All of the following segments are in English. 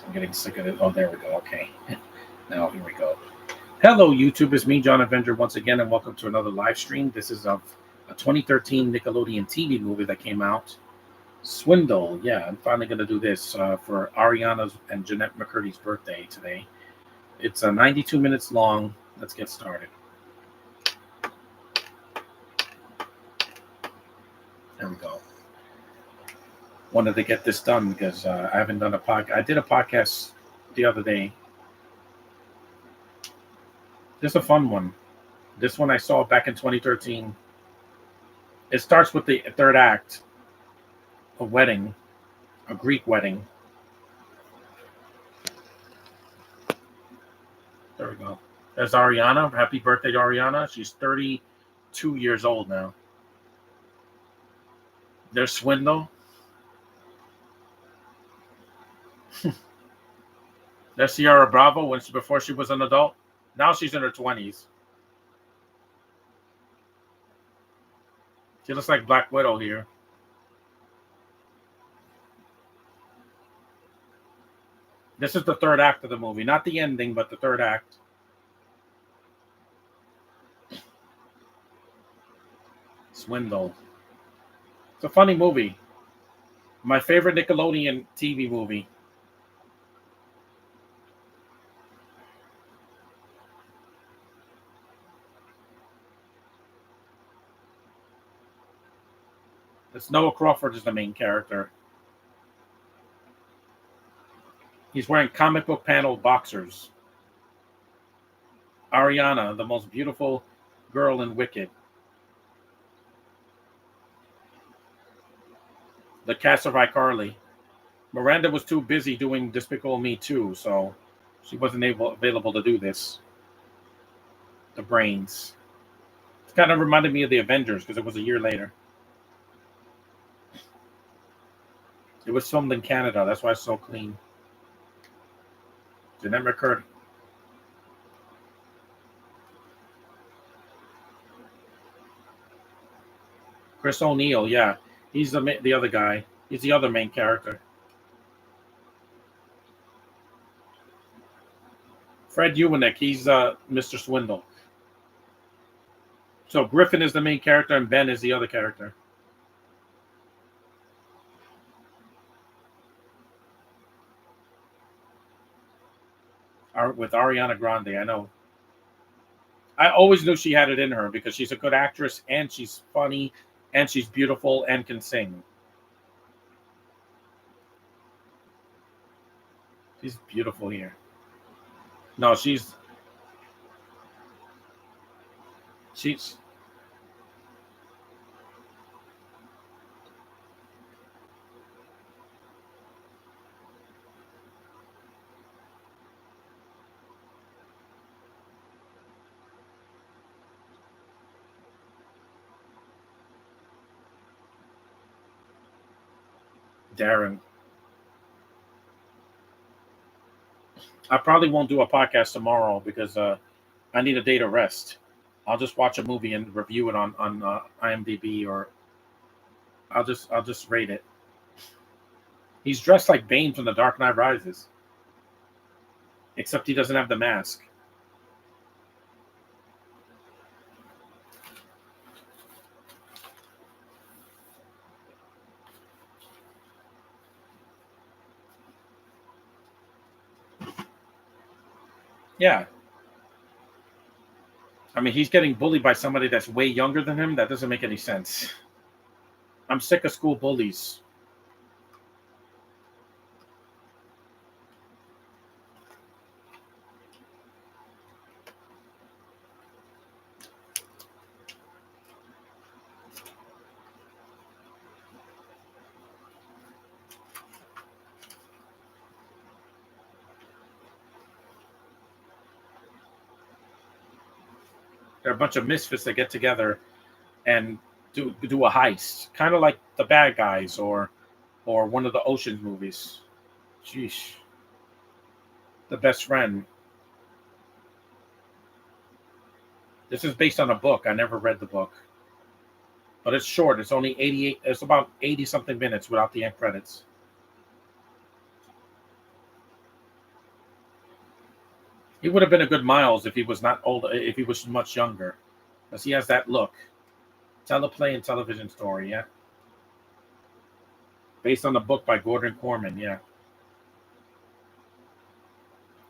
I'm getting sick of it. Oh, there we go. Okay. Now, here we go. Hello, YouTube. It's me, John Avenger, once again, and welcome to another live stream. This is of a 2013 Nickelodeon TV movie that came out. Swindle. Yeah, I'm finally going to do this for Ariana's and Jeanette McCurdy's birthday today. It's 92 minutes long. Let's get started. There we go. Wanted to get this done because I haven't done a podcast. I did a podcast the other day. Just a fun one. This one I saw back in 2013. It starts with the third act, a wedding, a Greek wedding. There we go. There's Ariana. Happy birthday to Ariana. She's 32 years old now. There's Swindle. There's Sierra Bravo before she was an adult. Now she's in her 20s. She looks like Black Widow here. This is the third act of the movie. Not the ending, but the third act. Swindle. It's a funny movie. My favorite Nickelodeon TV movie. It's Noah Crawford is the main character. He's wearing comic book panel boxers. Ariana, the most beautiful girl in Wicked. The cast of iCarly. Miranda was too busy doing Despicable Me 2, so she wasn't available to do this. The Brains. It kind of reminded me of the Avengers because it was a year later. It was filmed in Canada. That's why it's so clean. Jeanette McCurdy. Chris O'Neill, yeah. He's the other guy. He's the other main character. Fred Ewanek, he's Mr. Swindle. So Griffin is the main character and Ben is the other character. With Ariana Grande, I know. I always knew she had it in her because she's a good actress and she's funny and she's beautiful and can sing. She's beautiful here. No, she's Darren. I probably won't do a podcast tomorrow because I need a day to rest. I'll just watch a movie and review it on IMDb, or I'll just rate it. He's dressed like Bane from The Dark Knight Rises, except he doesn't have the mask. Yeah. I mean, he's getting bullied by somebody that's way younger than him. That doesn't make any sense. I'm sick of school bullies. They're a bunch of misfits that get together and do a heist, kind of like The Bad Guys or one of the Ocean's movies. Sheesh. The Best Friend. This is based on a book. I never read the book, but it's short. It's only 88. It's about 80 something minutes without the end credits. He would have been a good Miles if he was not old. If he was much younger, because he has that look. Teleplay and television story, yeah. Based on a book by Gordon Corman, yeah.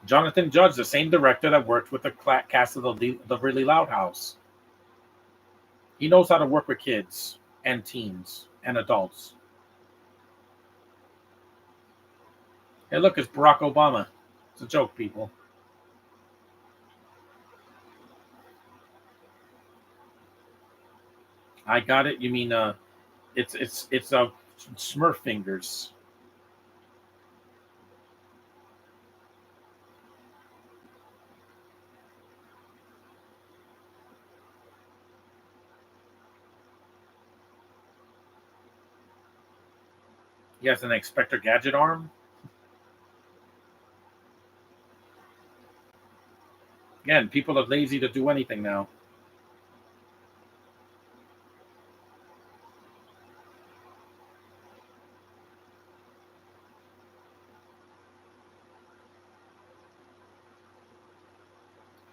Jonathan Judge, the same director that worked with the cast of the Really Loud House. He knows how to work with kids and teens and adults. Hey, look, it's Barack Obama. It's a joke, people. I got it. You mean it's Smurf fingers. He has an Inspector Gadget arm. Again, people are lazy to do anything now.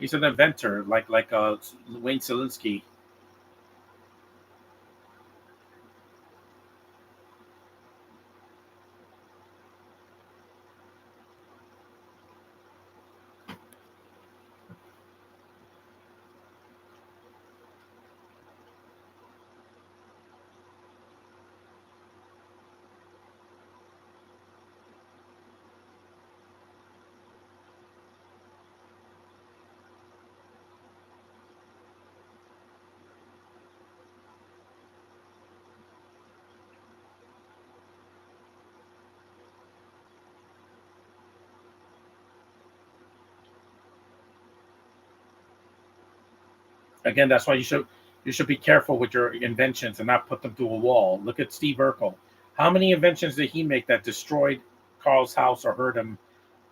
He's an inventor, like Wayne Selinsky. Again, that's why you should be careful with your inventions and not put them through a wall. Look at Steve Urkel. How many inventions did he make that destroyed Carl's house or hurt him,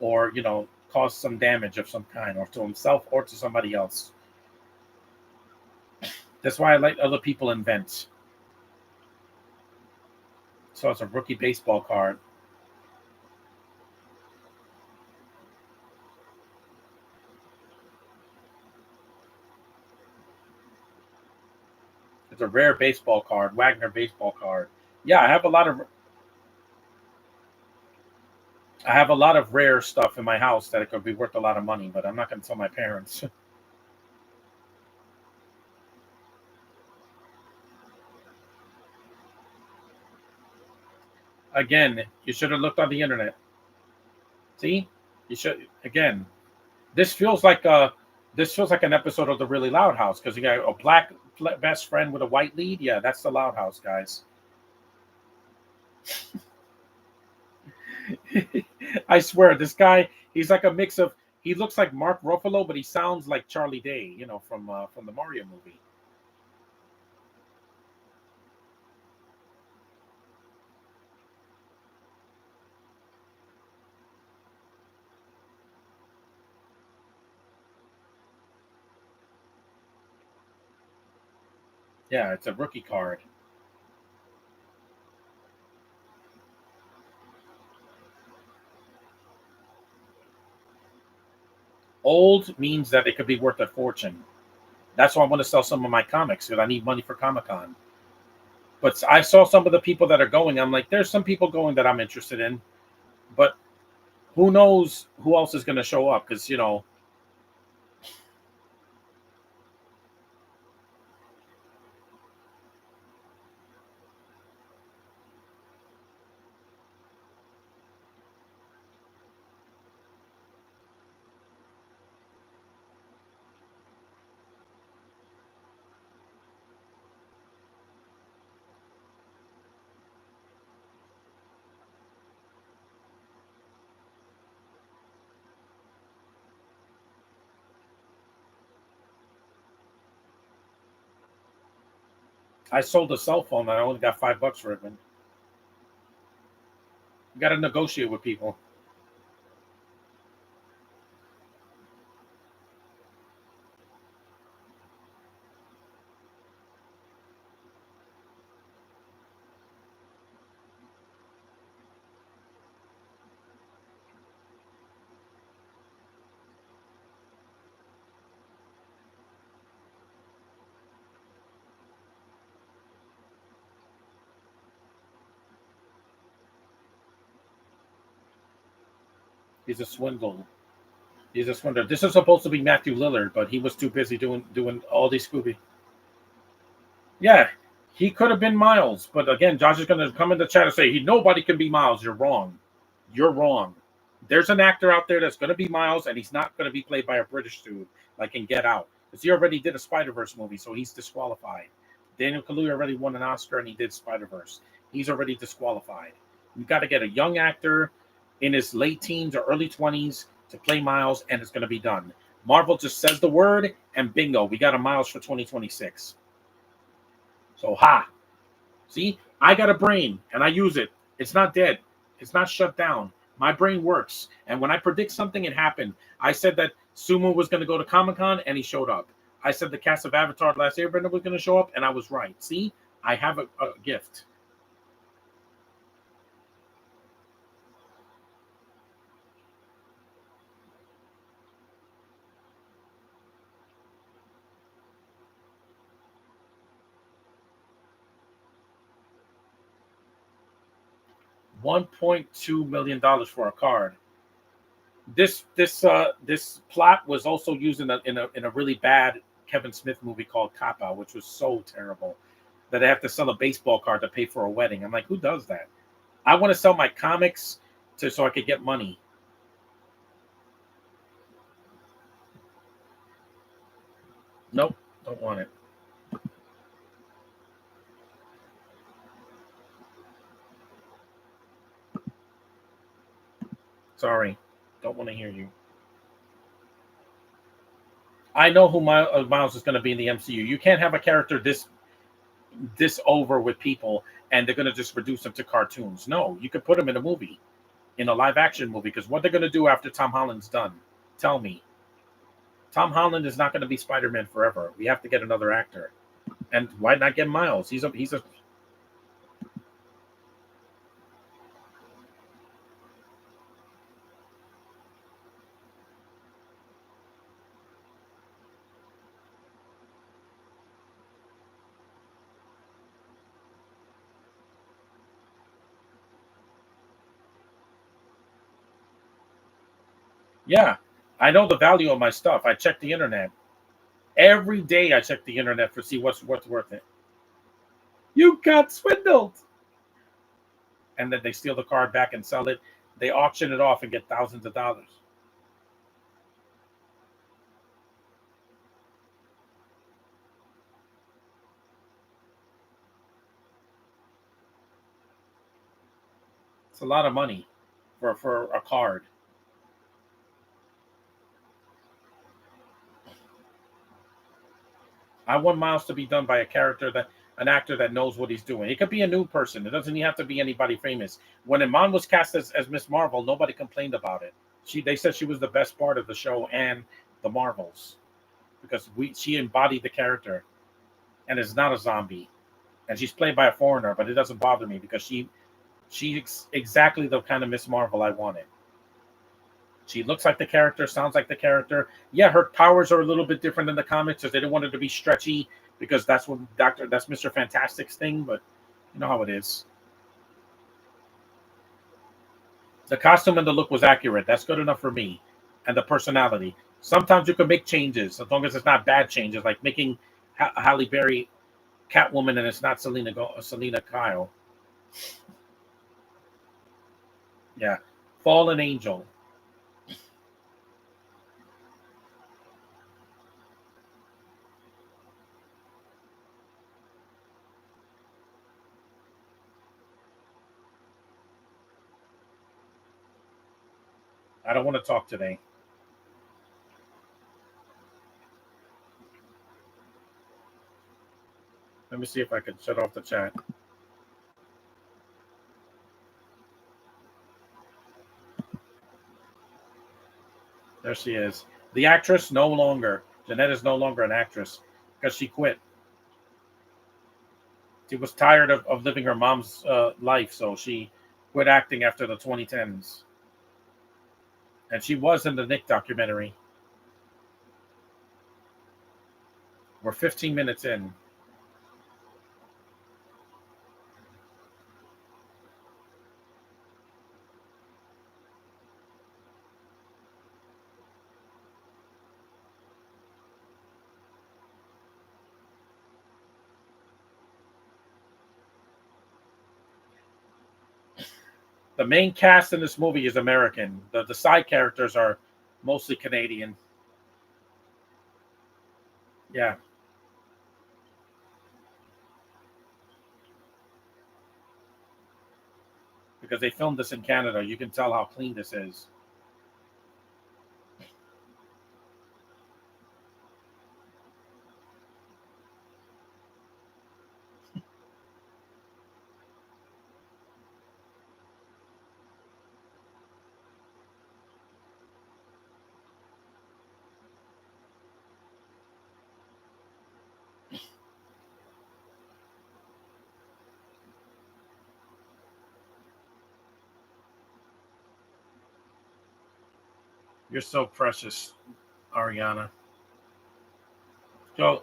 or caused some damage of some kind, or to himself or to somebody else? That's why I let other people invent. So it's a rookie baseball card. It's a rare baseball card, Wagner baseball card. Yeah, I have a lot of rare stuff in my house that it could be worth a lot of money, but I'm not going to tell my parents. Again, you should have looked on the internet. See, you should again. This feels like an episode of the Really Loud House because you got a black best friend with a white lead. Yeah, that's the Loud House, guys. I swear, this guy, he's like a mix of. He looks like Mark Ruffalo, but he sounds like Charlie Day, from the Mario movie. Yeah, it's a rookie card. Old means that it could be worth a fortune. That's why I want to sell some of my comics because I need money for Comic Con. But I saw some of the people that are going. I'm like, there's some people going that I'm interested in, but who knows who else is going to show up? Because I sold a cell phone and I only got $5 for it. Man. You got to negotiate with people. He's a swindle. He's a swindler. This is supposed to be Matthew Lillard, but he was too busy doing all these Scooby. Yeah, he could have been Miles, but again, Josh is going to come in the chat and say nobody can be Miles. You're wrong. You're wrong. There's an actor out there that's going to be Miles, and he's not going to be played by a British dude like in Get Out, because he already did a Spider-Verse movie, so he's disqualified. Daniel Kaluuya already won an Oscar, and he did Spider-Verse. He's already disqualified. You got to get a young actor in his late teens or early 20s to play Miles, and it's going to be done. Marvel just says the word, and bingo, we got a Miles for 2026. So, see, I got a brain, and I use it. It's not dead. It's not shut down. My brain works. And when I predict something, it happened. I said that Sumo was going to go to Comic-Con, and he showed up. I said the cast of Avatar: The Last Airbender was going to show up, and I was right. See, I have a gift. $1.2 million for a card. This plot was also used in a really bad Kevin Smith movie called Cop Out, which was so terrible that I have to sell a baseball card to pay for a wedding. I'm like, who does that? I want to sell my comics so I could get money. Nope, don't want it. Sorry, don't want to hear you. I know who Miles is going to be in the MCU. You can't have a character this over with people, and they're going to just reduce them to cartoons. No, you could put him in a movie, in a live-action movie, because what they're going to do after Tom Holland's done? Tell me. Tom Holland is not going to be Spider-Man forever. We have to get another actor. And why not get Miles? He's a Yeah, I know the value of my stuff. I check the internet. Every day I check the internet to see what's worth it. You got swindled. And then they steal the card back and sell it. They auction it off and get thousands of dollars. It's a lot of money for a card. I want Miles to be done by an actor that knows what he's doing. It could be a new person. It doesn't have to be anybody famous. When Iman was cast as Miss Marvel, nobody complained about it. They said she was the best part of the show and the Marvels, because she embodied the character, and is not a zombie, and she's played by a foreigner, but it doesn't bother me because she's exactly the kind of Miss Marvel I wanted. She looks like the character, sounds like the character. Yeah, her powers are a little bit different than the comics, because they didn't want her to be stretchy, because that's Mr. Fantastic's thing, but you know how it is. The costume and the look was accurate. That's good enough for me. And the personality. Sometimes you can make changes, as long as it's not bad changes, like making Halle Berry Catwoman and it's not Selena Kyle. Yeah. Fallen Angel. I don't want to talk today. Let me see if I can shut off the chat. There she is. The actress, no longer. Jeanette is no longer an actress because she quit. She was tired of living her mom's life, so she quit acting after the 2010s. And she was in the Nick documentary. We're 15 minutes in. The main cast in this movie is American. The side characters are mostly Canadian. Yeah, because they filmed this in Canada. You can tell how clean this is. You're so precious, Ariana. So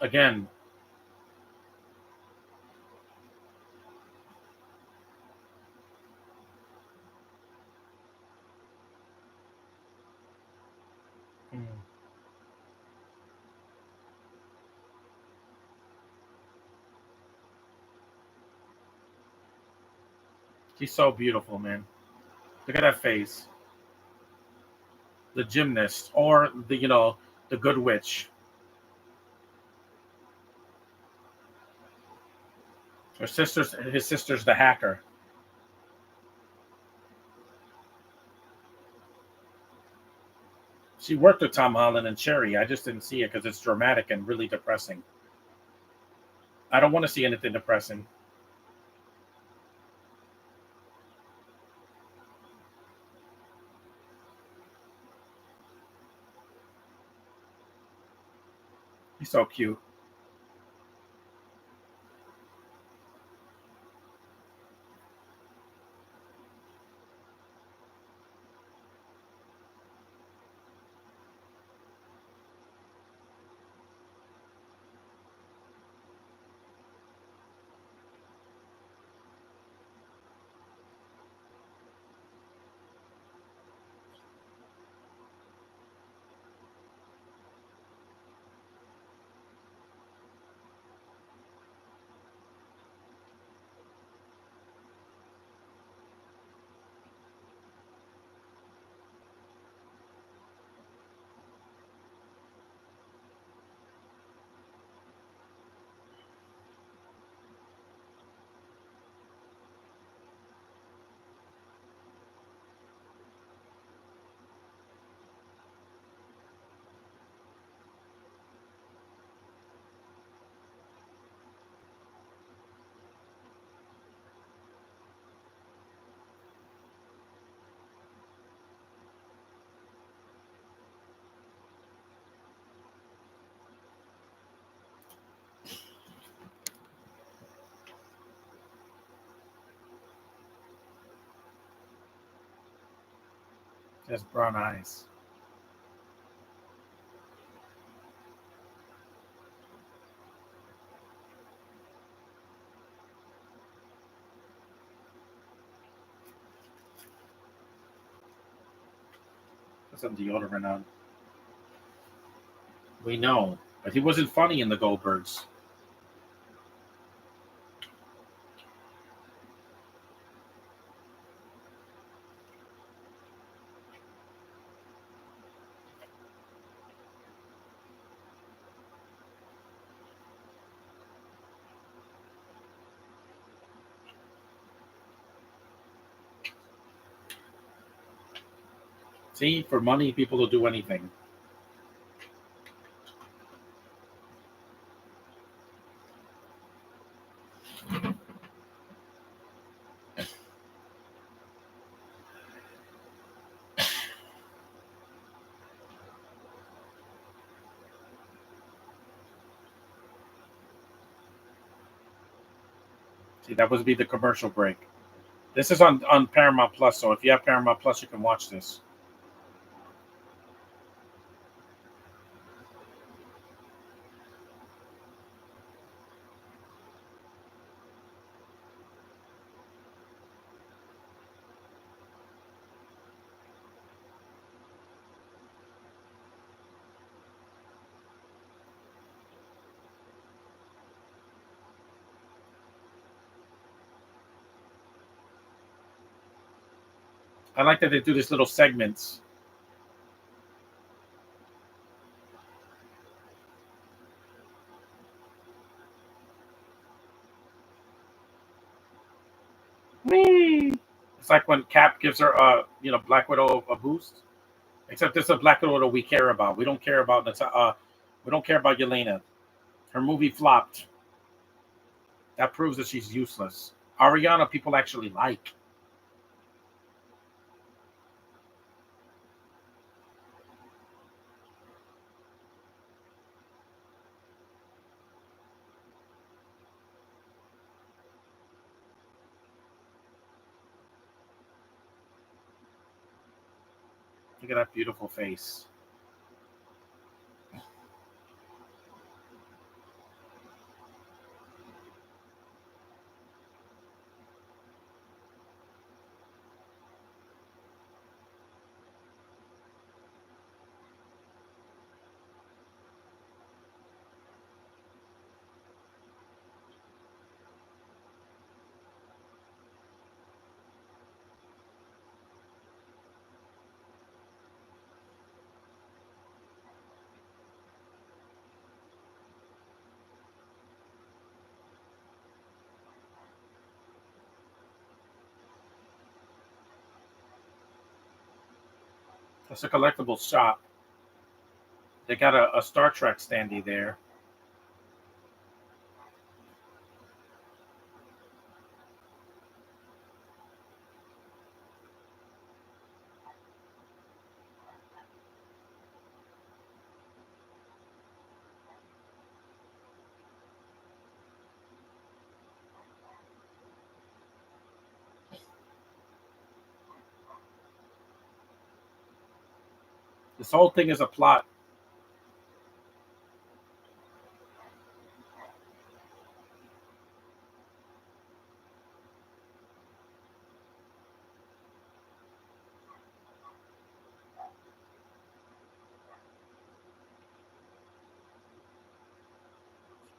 again, mm, she's so beautiful, man. Look at that face. The gymnast, or the good witch. His sister's the hacker. She worked with Tom Holland and Cherry. I just didn't see it because it's dramatic and really depressing. I don't want to see anything depressing. He's so cute. He has brown eyes. Put some deodorant on. We know, but he wasn't funny in the Goldbergs. See, for money, people will do anything. See, that would be the commercial break. This is on Paramount Plus, so if you have Paramount Plus, you can watch this. I like that they do this little segments. Whee! It's like when Cap gives her, Black Widow a boost. Except it's a Black Widow we care about. We don't care about we don't care about Yelena. Her movie flopped. That proves that she's useless. Ariana, people actually like. Look at that beautiful face. It's a collectible shop. They got a Star Trek standee there. This whole thing is a plot.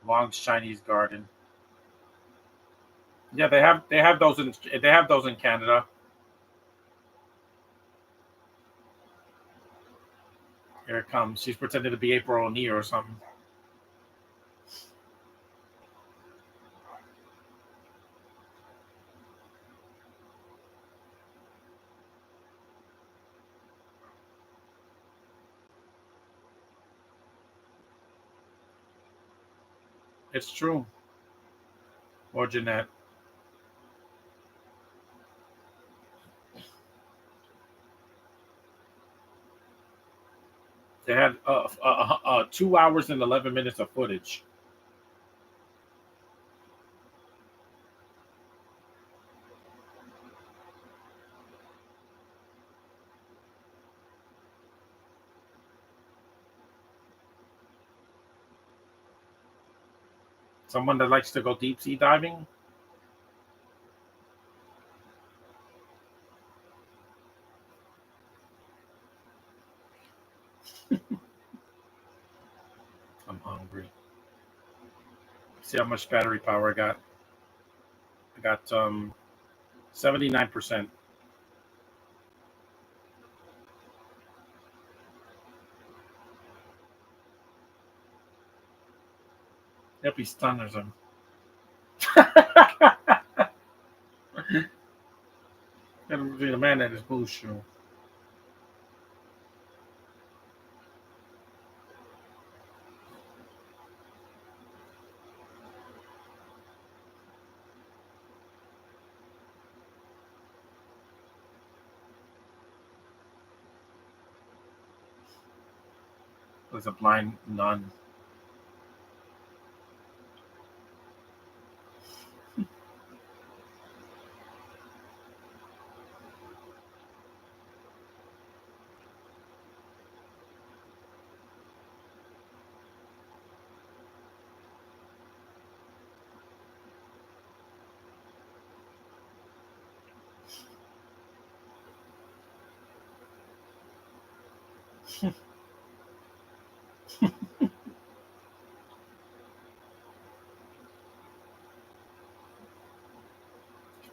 Wong's Chinese Garden. Yeah, they have those in Canada. Here it comes. She's pretending to be April O'Neil or something. It's true. Or Jeanette. They had 2 hours and 11 minutes of footage. Someone that likes to go deep sea diving. I'm hungry. See how much battery power I got. I got 79%. Yep, he stunners him. And the man at his blue shoe. Was a blind nun.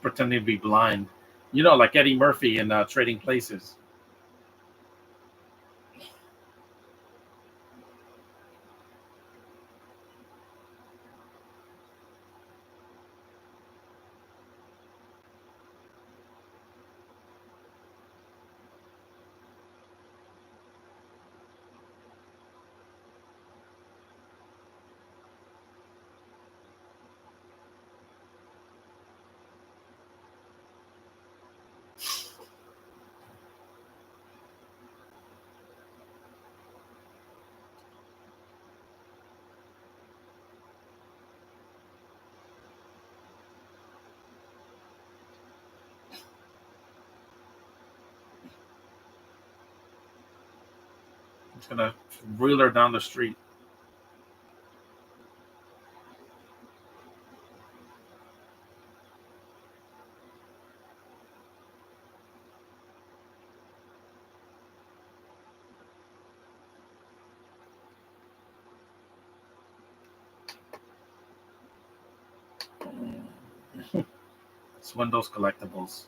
Pretending to be blind. You know, like Eddie Murphy in Trading Places. He's gonna reel her down the street. Swindle's collectibles.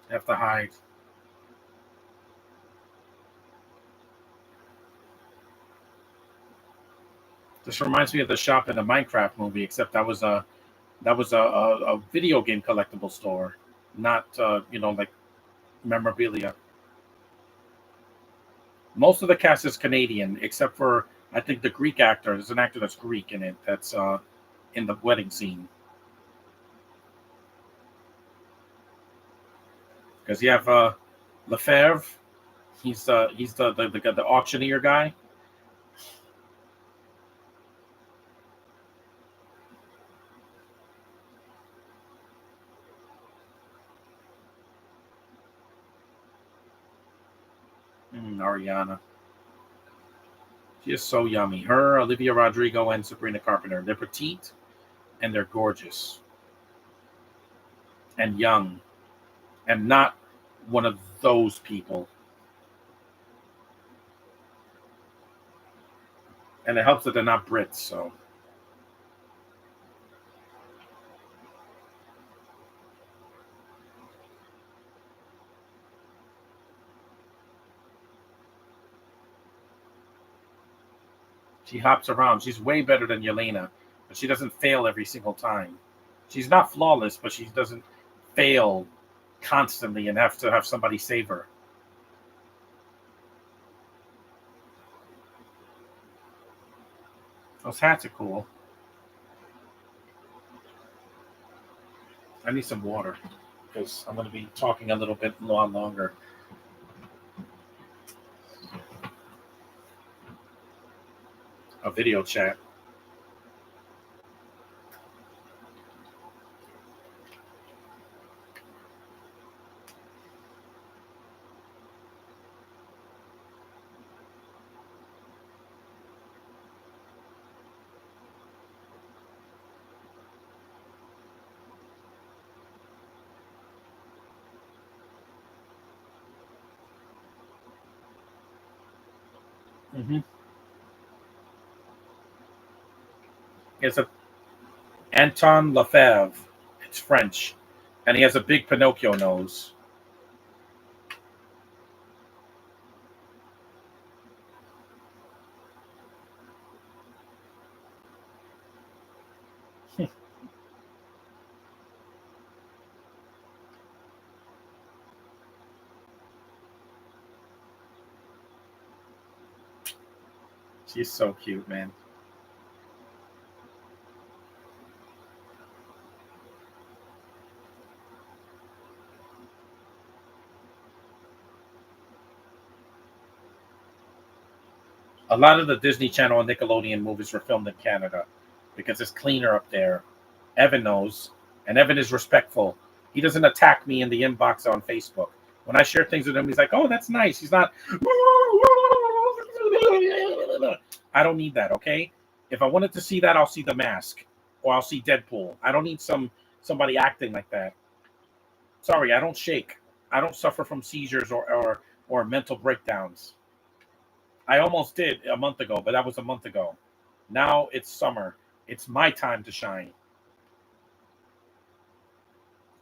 You have to hide. This reminds me of the shop in the Minecraft movie, except that was a video game collectible store, not like memorabilia. Most of the cast is Canadian, except for I think the Greek actor. There's an actor that's Greek in it. That's in the wedding scene. Because you have Lefebvre. He's the auctioneer guy. Ariana. She is so yummy. Her, Olivia Rodrigo, and Sabrina Carpenter. They're petite and they're gorgeous and young and not one of those people. And it helps that they're not Brits. So she hops around. She's way better than Yelena, but she doesn't fail every single time. She's not flawless, but she doesn't fail constantly and have to have somebody save her. Those hats are cool. I need some water because I'm going to be talking a little bit longer. A video chat. Mm-hmm. It's a Anton Lefebvre. It's French, and he has a big Pinocchio nose. She's so cute, man. A lot of the Disney Channel and Nickelodeon movies were filmed in Canada because it's cleaner up there. Evan knows, and Evan is respectful. He doesn't attack me in the inbox on Facebook. When I share things with him, he's like, "Oh, that's nice." He's not. I don't need that. Okay. If I wanted to see that, I'll see The Mask or I'll see Deadpool. I don't need somebody acting like that. Sorry, I don't shake. I don't suffer from seizures or mental breakdowns. I almost did a month ago, but that was a month ago. Now it's summer. It's my time to shine.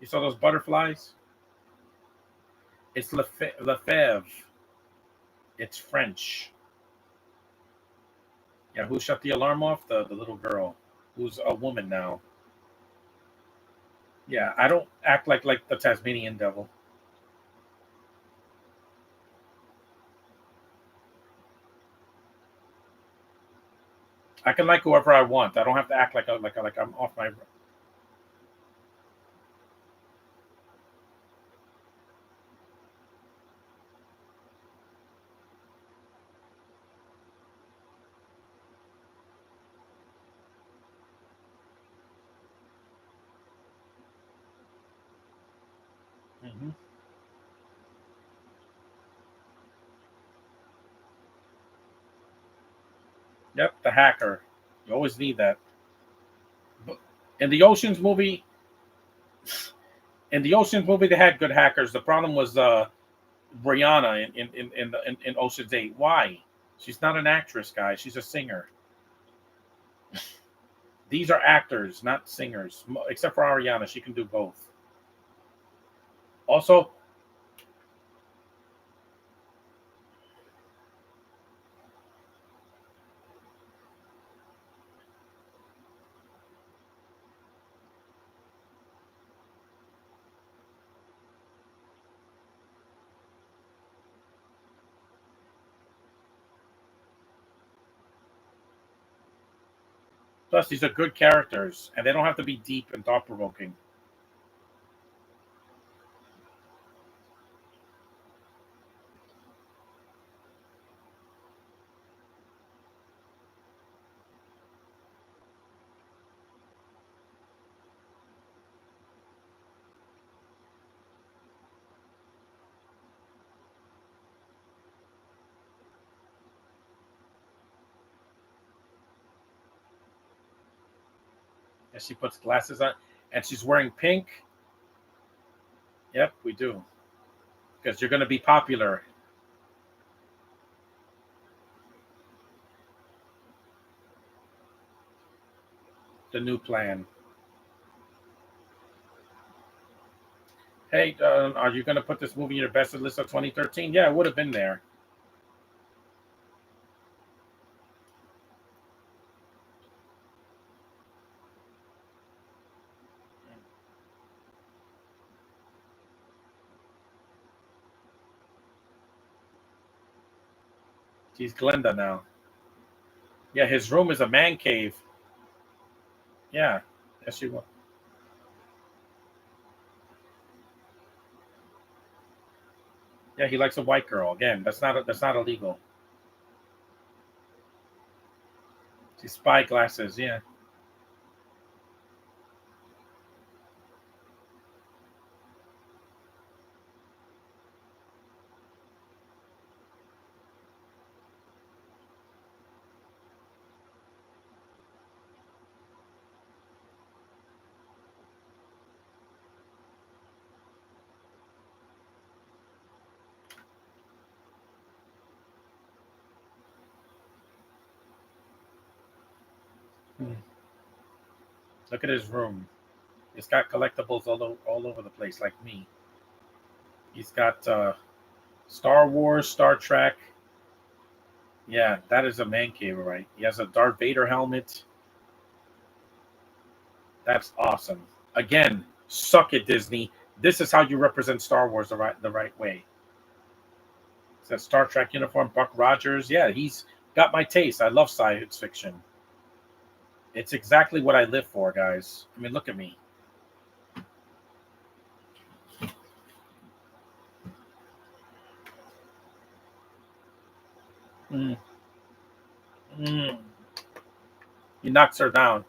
You saw those butterflies? It's Lefebvre. It's French. Yeah, who shut the alarm off? The little girl, who's a woman now. Yeah, I don't act like the Tasmanian devil. I can like whoever I want. I don't have to act like I'm off my. Mm-hmm. Yep, the hacker. You always need that. But in the Ocean's movie, they had good hackers. The problem was Brianna in Ocean's 8. Why? She's not an actress, guys. She's a singer. These are actors, not singers. Except for Ariana, she can do both. Also, plus these are good characters, and they don't have to be deep and thought provoking. And she puts glasses on, and she's wearing pink. Yep, we do, because you're going to be popular. The new plan. Hey, are you going to put this movie in your best list of 2013? Yeah, it would have been there. He's Glenda now. Yeah, his room is a man cave. Yeah, yes, you will. Yeah, he likes a white girl. Again, that's not illegal. These spy glasses. Yeah. Hmm. Look at his room. He's got collectibles all over the place, like me. He's got Star Wars, Star Trek. Yeah, that is a man cave, right? He has a Darth Vader helmet. That's awesome. Again, suck it, Disney. This is how you represent Star Wars the right way. It's a Star Trek uniform, Buck Rogers. Yeah, he's got my taste. I love science fiction. It's exactly what I live for, guys. I mean, look at me. Mm, mm. He knocks her down.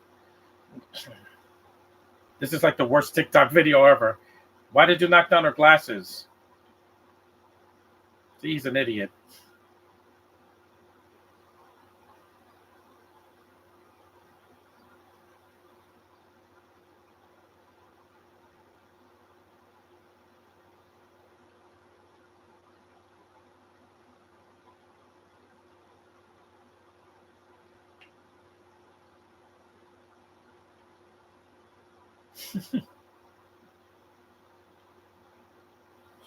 This is like the worst TikTok video ever. Why did you knock down her glasses? See, he's an idiot.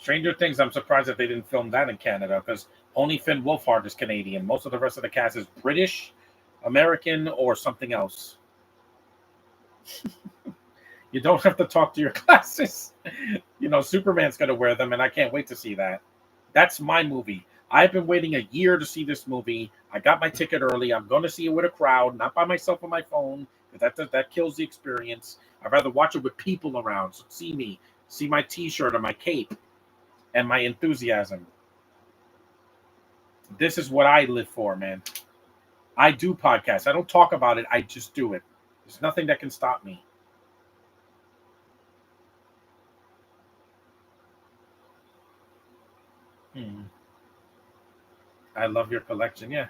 Stranger Things, I'm surprised that they didn't film that in Canada because only Finn Wolfhard is Canadian. Most of the rest of the cast is British, American, or something else. You don't have to talk to your glasses. Superman's going to wear them, and I can't wait to see that. That's my movie. I've been waiting a year to see this movie. I got my ticket early. I'm going to see it with a crowd, not by myself on my phone, because that kills the experience. I'd rather watch it with people around. So see me, see my T-shirt or my cape, and my enthusiasm. This is what I live for, man. I do podcasts. I don't talk about it. I just do it. There's nothing that can stop me. Hmm. I love your collection. Yeah.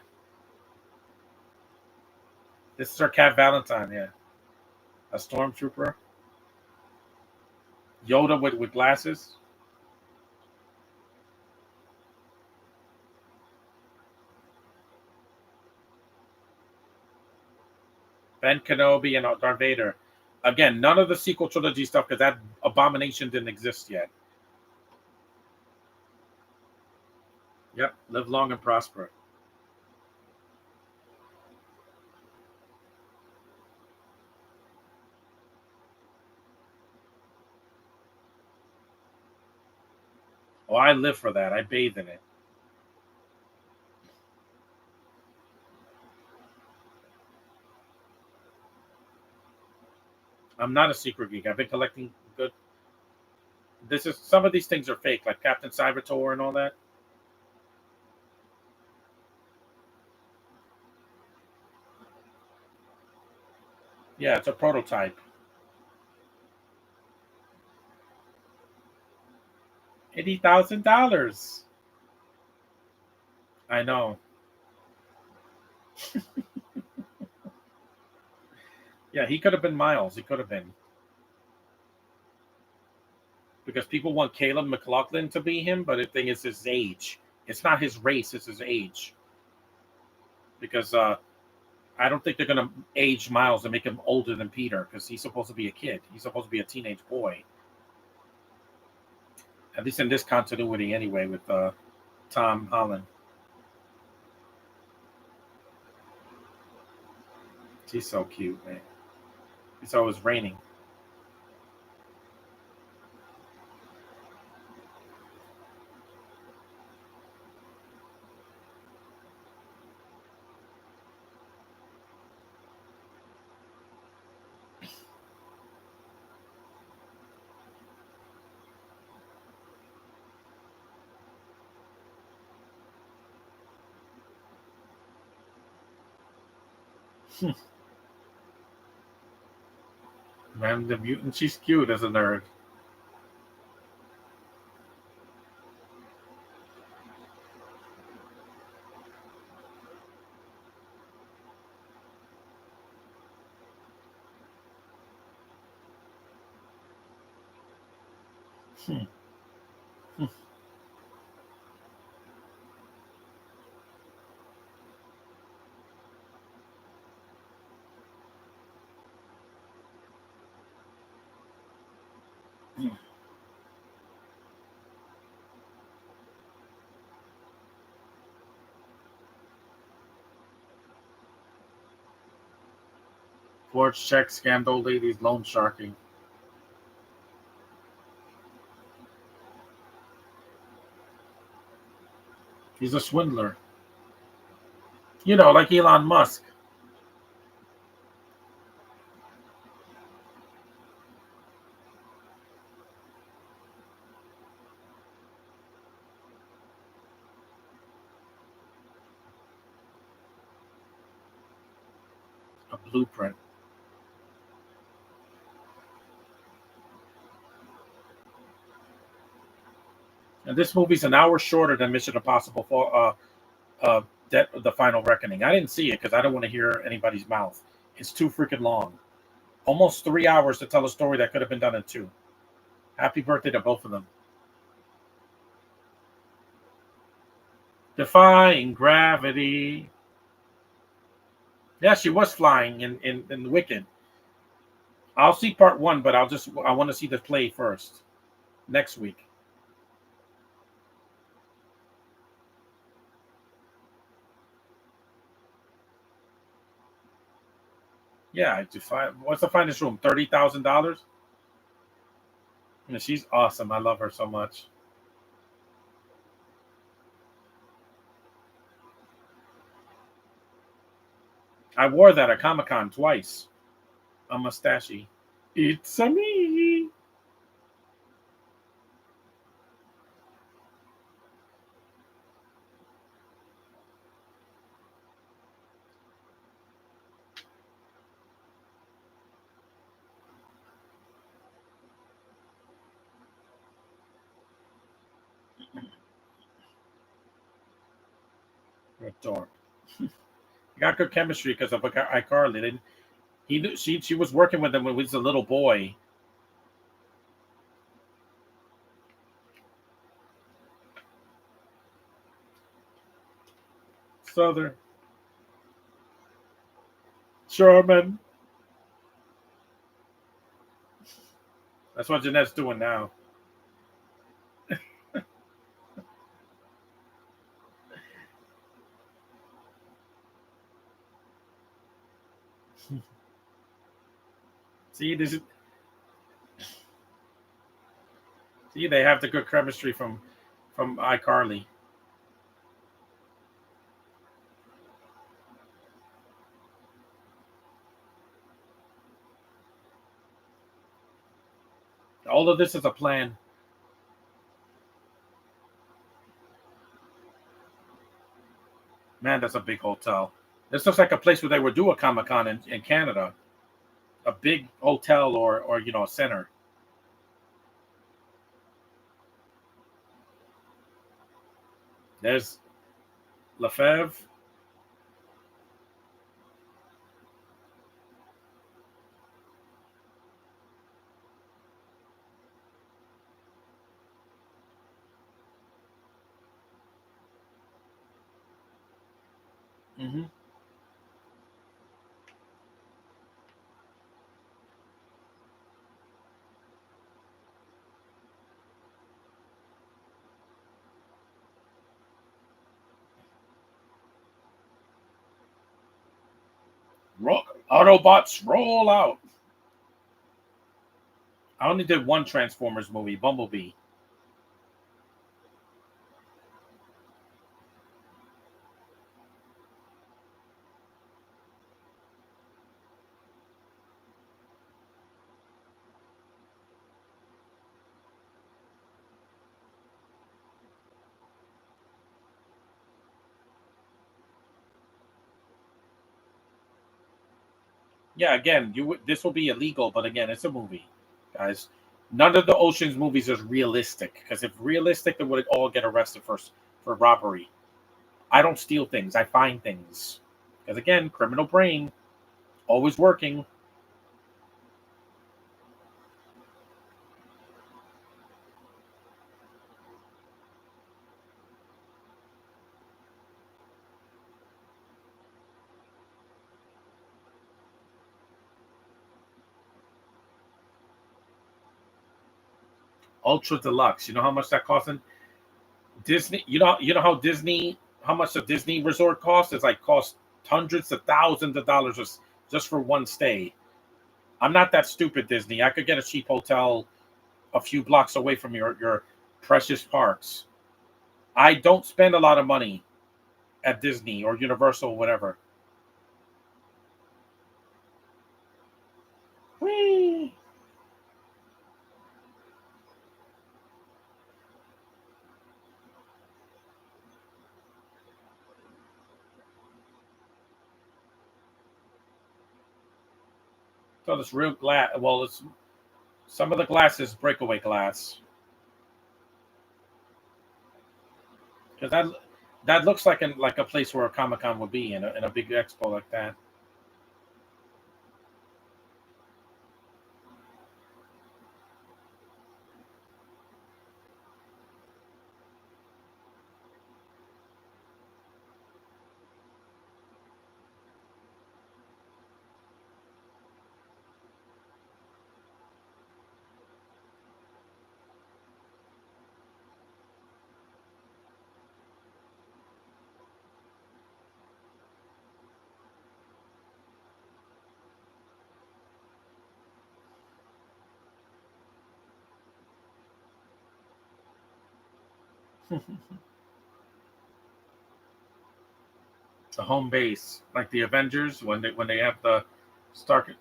This is our Cat Valentine. Yeah. A stormtrooper. Yoda with glasses. Ben Kenobi and Darth Vader. Again, none of the sequel trilogy stuff because that abomination didn't exist yet. Yep. Live long and prosper. Oh, I live for that. I bathe in it. I'm not a secret geek. I've been collecting good. This is some of these things are fake, like Captain Cybertor and all that. Yeah, it's a prototype. $80,000. I know. Yeah, he could have been Miles. He could have been because people want Caleb McLaughlin to be him, but the thing is his age. It's not his race; it's his age. Because I don't think they're gonna age Miles and make him older than Peter because he's supposed to be a kid. He's supposed to be a teenage boy. At least in this continuity, anyway, with Tom Holland. He's so cute, man. It's always raining. Man, the mutant, she's cute as a nerd. Hmm. Forge check, scandal ladies, loan sharking. He's a swindler. Like Elon Musk. A blueprint. And this movie's an hour shorter than Mission Impossible for the Final Reckoning. I didn't see it because I don't want to hear anybody's mouth. It's too freaking long. Almost 3 hours to tell a story that could have been done in 2. Happy birthday to both of them. Defying gravity. Yeah, she was flying in Wicked. I'll see part 1, but I want to see the play first next week. Yeah, what's the finest room? $30,000. She's awesome. I love her so much. I wore that at Comic-Con twice. A mustachie. It's a me. Dork. Got good chemistry because of iCarly. He knew she was working with him when he was a little boy. Southern Sherman. That's what Jeanette's doing now. See, they have the good chemistry from iCarly. All of this is a plan. Man, that's a big hotel. This looks like a place where they would do a Comic-Con in Canada. A big hotel or a center. There's Lefebvre. Mm-hmm. Autobots roll out. I only did one Transformers movie, Bumblebee. Yeah, again, this will be illegal, but again, it's a movie, guys. None of the Ocean's movies is realistic because if realistic, they would all get arrested for robbery. I don't steal things; I find things. Because again, criminal brain, always working. Ultra deluxe. You know how much that costs in Disney? You know how much a Disney resort costs? It's like cost hundreds of thousands of dollars just for one stay. I'm not that stupid, Disney. I could get a cheap hotel a few blocks away from your precious parks. I don't spend a lot of money at Disney or Universal, whatever. Whee! So this real glass. Well, it's some of the glass is breakaway glass. Because that looks like a place where a Comic Con would be in a big expo like that. The home base, like the Avengers when they have the Stark.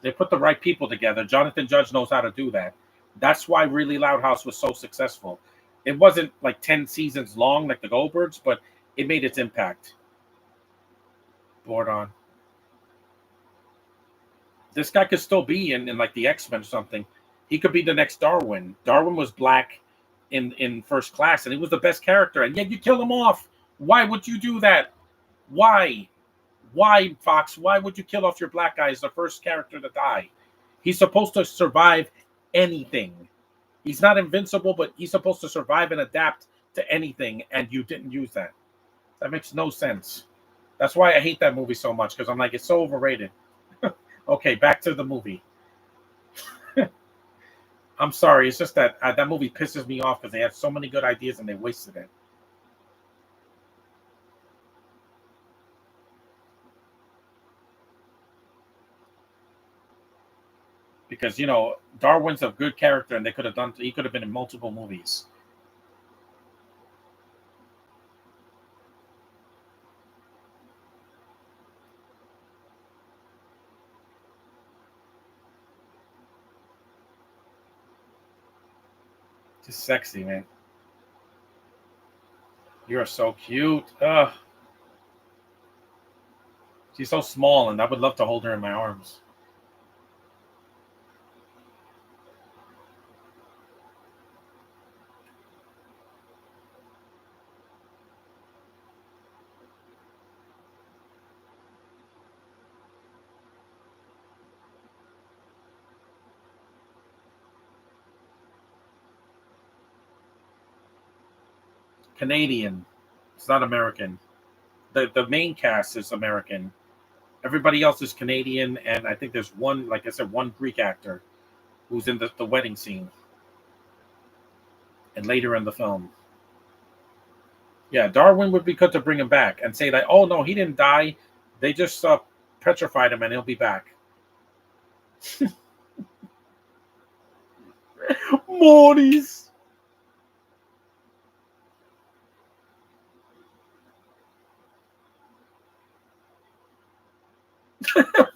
They put the right people together. Jonathan Judge knows how to do that. That's why Really Loud House was so successful. It wasn't like 10 seasons long like the Goldbergs, but it made its impact. Board on. This guy could still be in like the X-Men or something. He could be the next Darwin. Darwin was black in First Class, and he was the best character, and yet you kill him off. Why would you do that? Why? Why, Fox? Why would you kill off your black guy as the first character to die? He's supposed to survive anything. He's not invincible, but he's supposed to survive and adapt to anything, and you didn't use that. That makes no sense. That's why I hate that movie so much, because I'm like, it's so overrated. Okay, back to the movie. I'm sorry. It's just that that movie pisses me off because they had so many good ideas and they wasted it. Because Darwin's a good character, and they could have done. He could have been in multiple movies. Just sexy, man. You're so cute. Ugh. She's so small, and I would love to hold her in my arms. Canadian. It's not American. The main cast is American. Everybody else is Canadian, and I think there's one, like I said, one Greek actor who's in the wedding scene and later in the film. Yeah, Darwin would be good to bring him back and say that, oh no, he didn't die. They just petrified him and he'll be back. Morty's.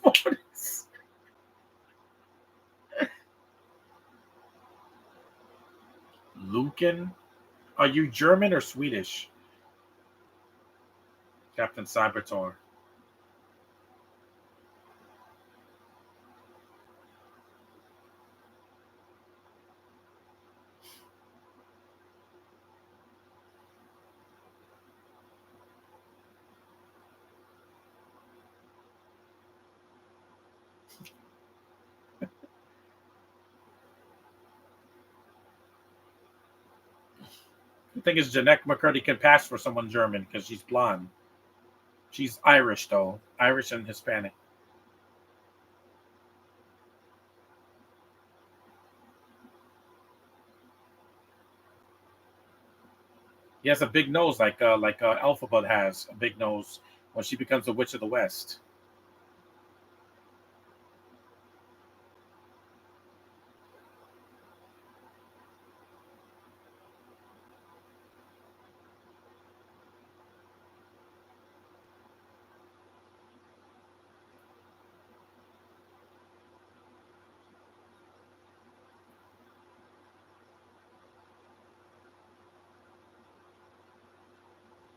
Morty's. Lucan? Are you German or Swedish? Captain Cybertor. The thing is, Jeanette McCurdy can pass for someone German because she's blonde. She's Irish, though. Irish and Hispanic. He has a big nose, like Alphabet has a big nose when she becomes the Witch of the West.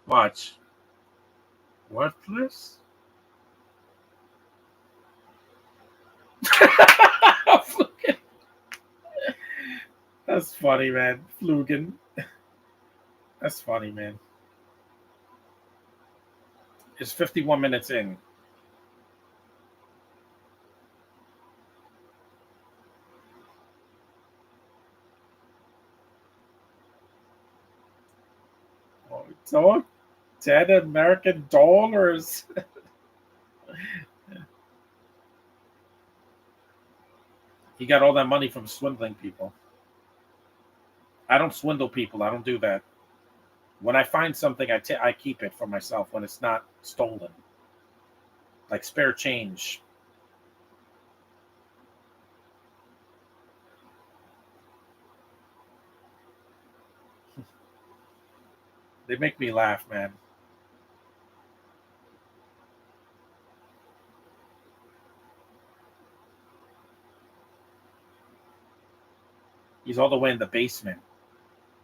Watch. Worthless? That's funny, man. Flugen. That's funny, man. It's 51 minutes in. Oh, so $10 American. He got all that money from swindling people. I don't swindle people. I don't do that. When I find something, I keep it for myself when it's not stolen, like spare change. They make me laugh, man. He's all the way in the basement.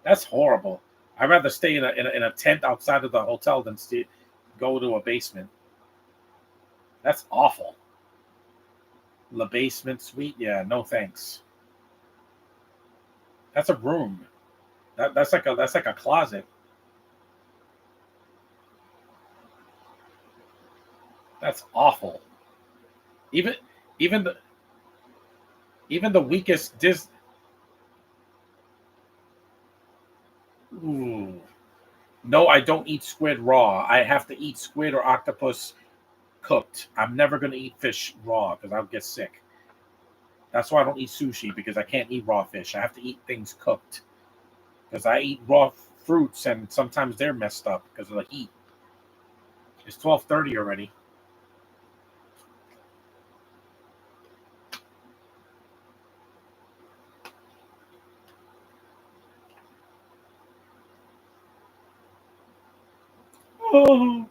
That's horrible. I'd rather stay in a tent outside of the hotel than go to a basement. That's awful. The basement suite? Yeah, no thanks. That's a room. That's like a closet. That's awful. Even even the even the weakest dis. Ooh. No, I don't eat squid raw. I have to eat squid or octopus cooked. I'm never gonna eat fish raw because I'll get sick. That's why I don't eat sushi because I can't eat raw fish. I have to eat things cooked because I eat raw fruits and sometimes they're messed up because of the heat. It's 12:30 already. Oh.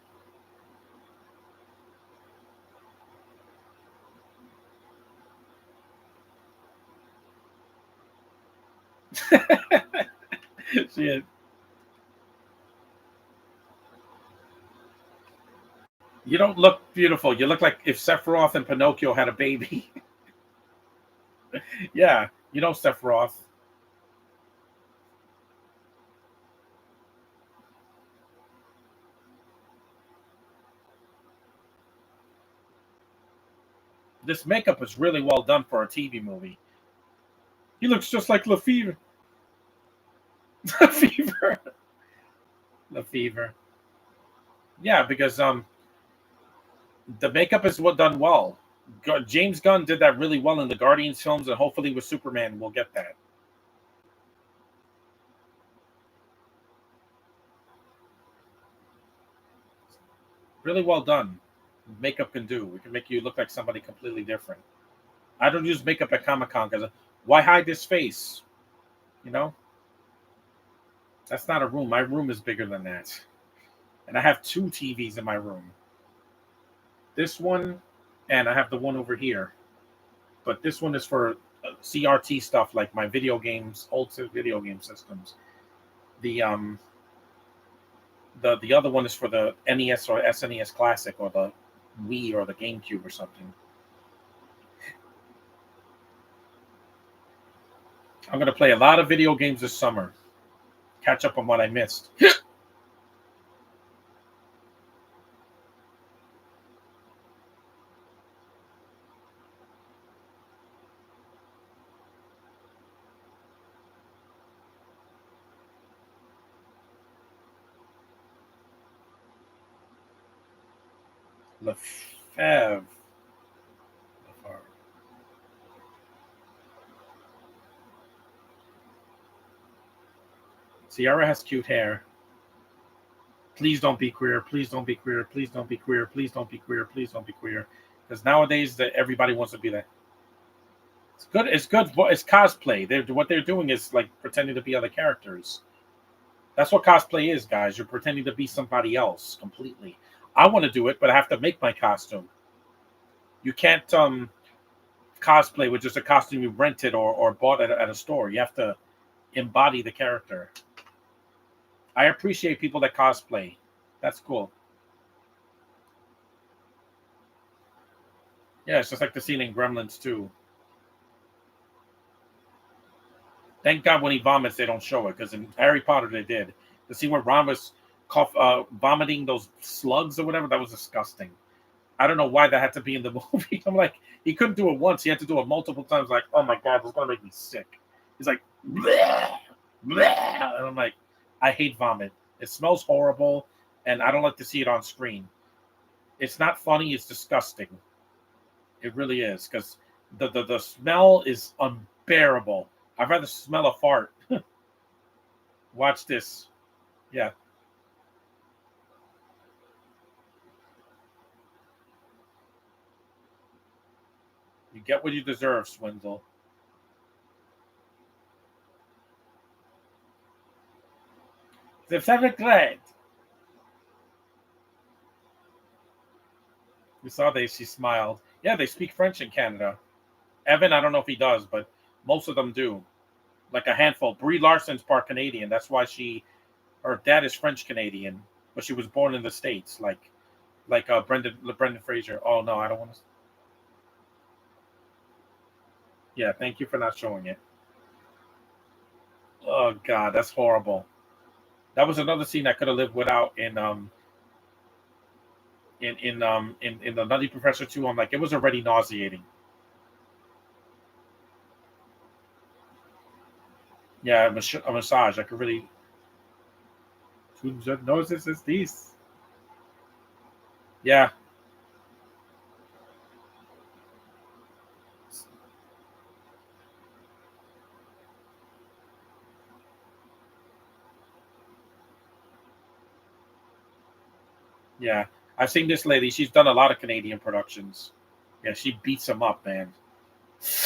Shit. You don't look beautiful. You look like if Sephiroth and Pinocchio had a baby. Yeah, you know Sephiroth. This makeup is really well done for a TV movie. He looks just like Lefevre. Lefevre. Lefevre. Yeah, because the makeup is what done well. James Gunn did that really well in the Guardians films, and hopefully with Superman we'll get that. Really well done. Makeup can do. It can make you look like somebody completely different. I don't use makeup at Comic Con because why hide this face? You know, that's not a room. My room is bigger than that, and I have two TVs in my room. This one, and I have the one over here. But this one is for CRT stuff like my video games, old video game systems. The the other one is for the NES or SNES Classic or the Wii or the GameCube or something. I'm gonna play a lot of video games this summer. Catch up on what I missed. Lefebvre. Ciara has cute hair. Please don't be queer. Please don't be queer. Please don't be queer. Please don't be queer. Please don't be queer. Because nowadays that everybody wants to be that. It's good. It's good. It's cosplay. What they're doing is like pretending to be other characters. That's what cosplay is, guys. You're pretending to be somebody else completely. I want to do it, but I have to make my costume. You can't cosplay with just a costume you rented or bought at a store. You have to embody the character. I appreciate people that cosplay. That's cool. Yeah, it's just like the scene in Gremlins too. Thank God when he vomits, they don't show it because in Harry Potter they did. The scene where Ron was vomiting those slugs or whatever, that was disgusting. I don't know why that had to be in the movie. I'm like, he couldn't do it once. He had to do it multiple times. Like, oh my God, this is going to make me sick. He's like, bleh, bleh. And I'm like, I hate vomit. It smells horrible, and I don't like to see it on screen. It's not funny. It's disgusting. It really is because the smell is unbearable. I'd rather smell a fart. Watch this. Yeah. You get what you deserve, Swindle. The very glad. You saw she smiled. Yeah, they speak French in Canada. Evan, I don't know if he does, but most of them do. Like a handful. Brie Larson's part Canadian. That's why her dad is French Canadian, but she was born in the States, like Brendan Fraser. Oh no, I don't want to. Yeah, thank you for not showing it. Oh God, that's horrible. That was another scene I could have lived without in the Nutty Professor 2. I'm like, it was already nauseating. Yeah, a massage. I could really. Noses is these. Yeah, yeah. I've seen this lady. She's done a lot of Canadian productions. Yeah, she beats them up, man.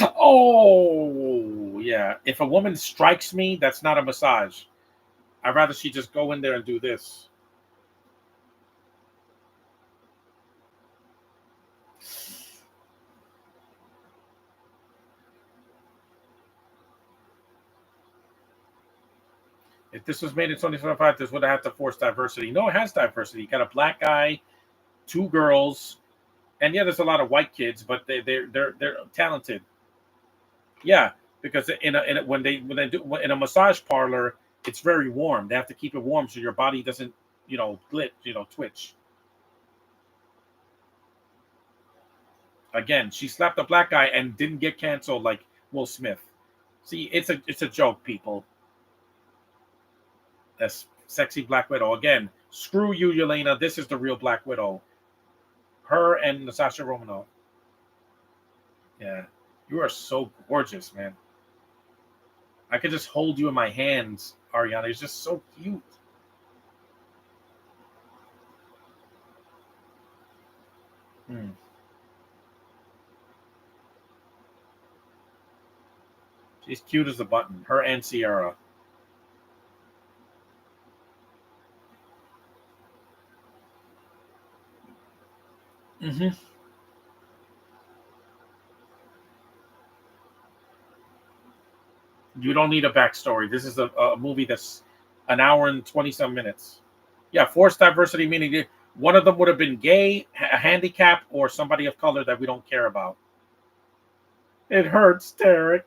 Oh, yeah. If a woman strikes me, that's not a massage. I'd rather she just go in there and do this. If this was made in 2025, this would have had to force diversity. No, it has diversity. You got a black guy, two girls, and yeah, there's a lot of white kids, but they're talented. Yeah, because when they do in a massage parlor, it's very warm. They have to keep it warm so your body doesn't twitch. Again, she slapped a black guy and didn't get canceled like Will Smith. See, it's a joke, people. That's sexy Black Widow again. Screw you, Yelena. This is the real Black Widow. Her and Natasha Romanoff. Yeah, you are so gorgeous, man. I could just hold you in my hands, Ariana. It's just so cute. Hmm. She's cute as a button. Her and Sierra. Hmm. You don't need a backstory. This is a movie that's an hour and 20 some minutes. Yeah, forced diversity meaning one of them would have been gay, a handicap, or somebody of color that we don't care about. It hurts, Tarek.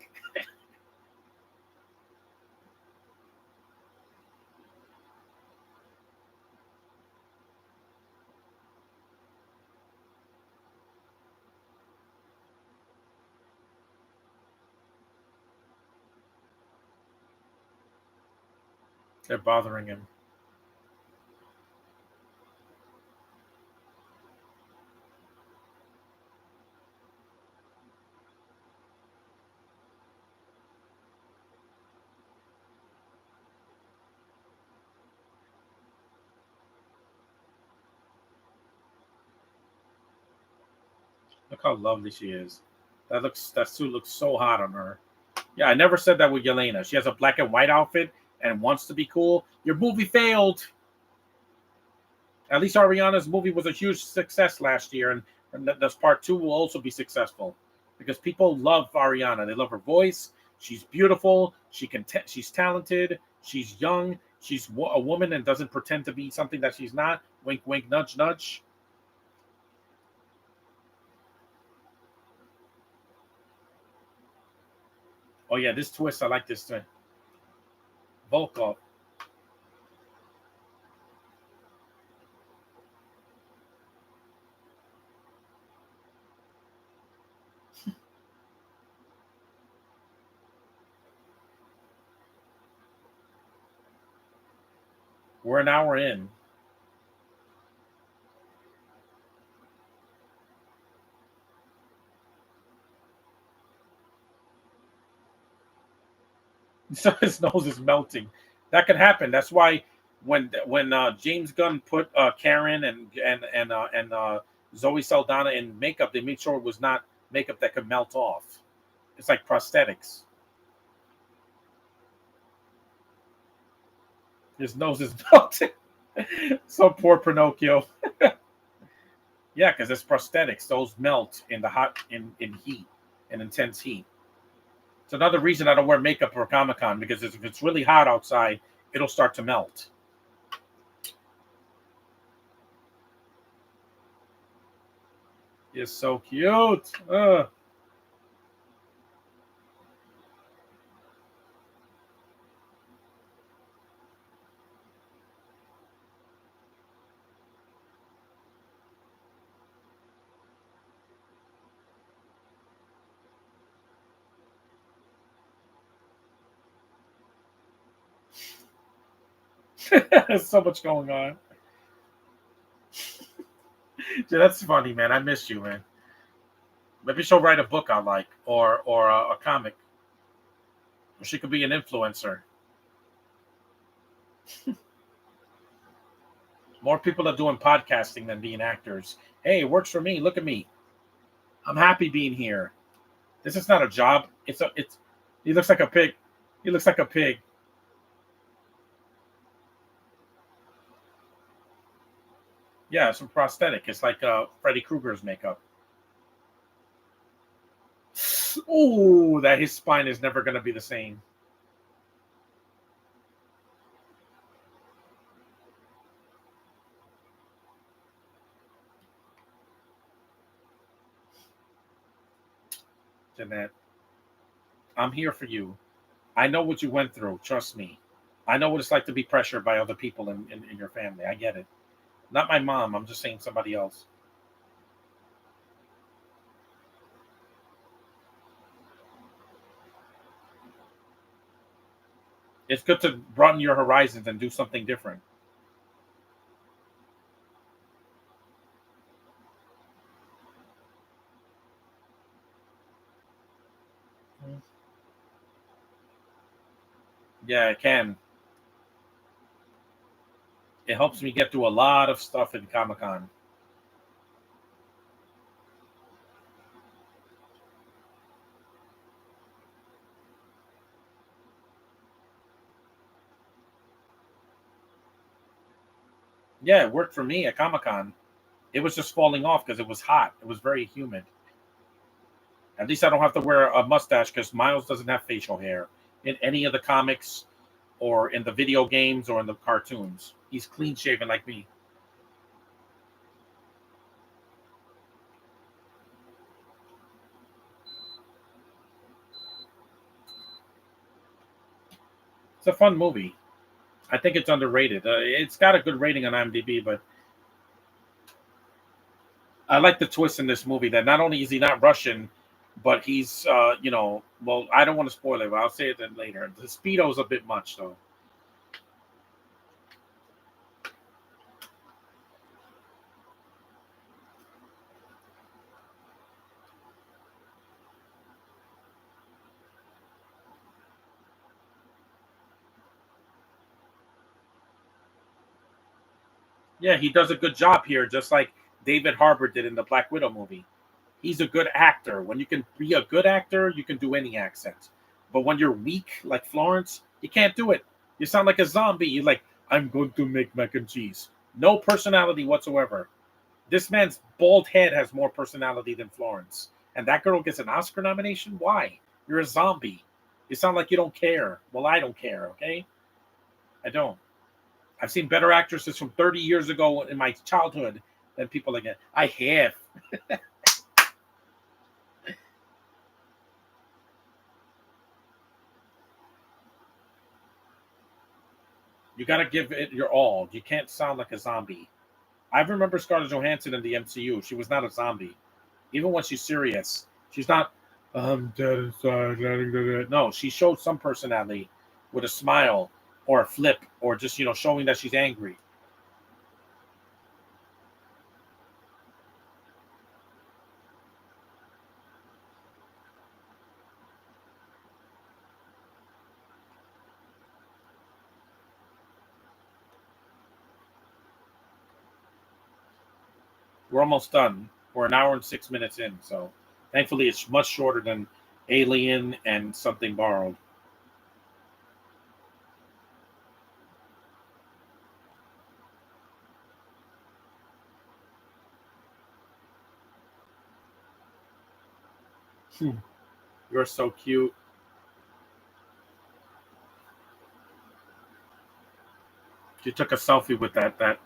They're bothering him. Look how lovely she is. That suit looks so hot on her. Yeah, I never said that with Yelena. She has a black and white outfit and wants to be cool. Your movie failed. At least Ariana's movie was a huge success last year, and this part two will also be successful because people love Ariana. They love her voice. She's beautiful. She's talented. She's young. She's a woman and doesn't pretend to be something that she's not. Wink, wink, nudge, nudge. Oh yeah, this twist. I like this twist. Volkov. We're an hour in. So his nose is melting. That could happen. That's why when James Gunn put Karen and Zoe Saldana in makeup, they made sure it was not makeup that could melt off. It's like prosthetics. His nose is melting. So poor Pinocchio. Yeah, because it's prosthetics. Those melt in the hot in heat, in intense heat. It's another reason I don't wear makeup for Comic Con because if it's really hot outside, it'll start to melt. It's so cute. There's so much going on. Dude, that's funny, man. I miss you, man. Maybe she'll write a book I like, or a comic. Or she could be an influencer. More people are doing podcasting than being actors. Hey, it works for me. Look at me. I'm happy being here. This is not a job. It's. He looks like a pig. He looks like a pig. Yeah, it's a prosthetic. It's like Freddy Krueger's makeup. Oh, that his spine is never going to be the same. Jeanette, I'm here for you. I know what you went through. Trust me. I know what it's like to be pressured by other people in your family. I get it. Not my mom. I'm just saying somebody else. It's good to broaden your horizons and do something different. Yeah, it can. It helps me get through a lot of stuff in Comic Con. Yeah, it worked for me at Comic Con. It was just falling off because it was hot. It was very humid. At least I don't have to wear a mustache because Miles doesn't have facial hair in any of the comics or in the video games or in the cartoons. He's clean shaven like me. It's a fun movie. I think it's underrated. It's got a good rating on IMDb, but I like the twist in this movie that not only is he not Russian, but he's, well, I don't want to spoil it, but I'll say it then later. The Speedo's a bit much, though. Yeah, he does a good job here, just like David Harbour did in the Black Widow movie. He's a good actor. When you can be a good actor, you can do any accent. But when you're weak, like Florence, you can't do it. You sound like a zombie. You're like, I'm going to make mac and cheese. No personality whatsoever. This man's bald head has more personality than Florence. And that girl gets an Oscar nomination? Why? You're a zombie. You sound like you don't care. Well, I don't care, okay? I don't. I've seen better actresses from 30 years ago in my childhood than people like that. I have. You got to give it your all. You can't sound like a zombie. I remember Scarlett Johansson in the MCU. She was not a zombie. Even when she's serious, she's not. Dead inside. No, she showed some personality with a smile or a flip or just showing that she's angry. We're almost done. We're an hour and 6 minutes in, so thankfully it's much shorter than Alien and Something Borrowed. You're so cute. She took a selfie with that.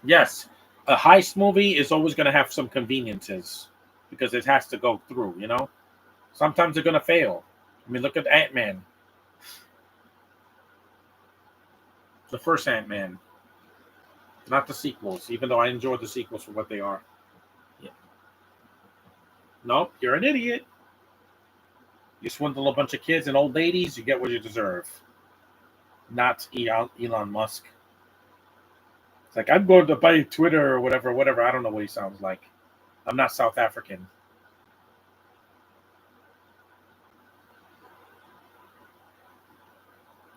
Yes, a heist movie is always going to have some conveniences because it has to go through. Sometimes they're going to fail. I mean, look at Ant-Man, the first Ant-Man, not the sequels. Even though I enjoy the sequels for what they are. Yeah. Nope, you're an idiot. You swindle a bunch of kids and old ladies, you get what you deserve. Not Elon Musk. It's like I'm going to buy Twitter or whatever. I don't know what he sounds like. I'm not South African.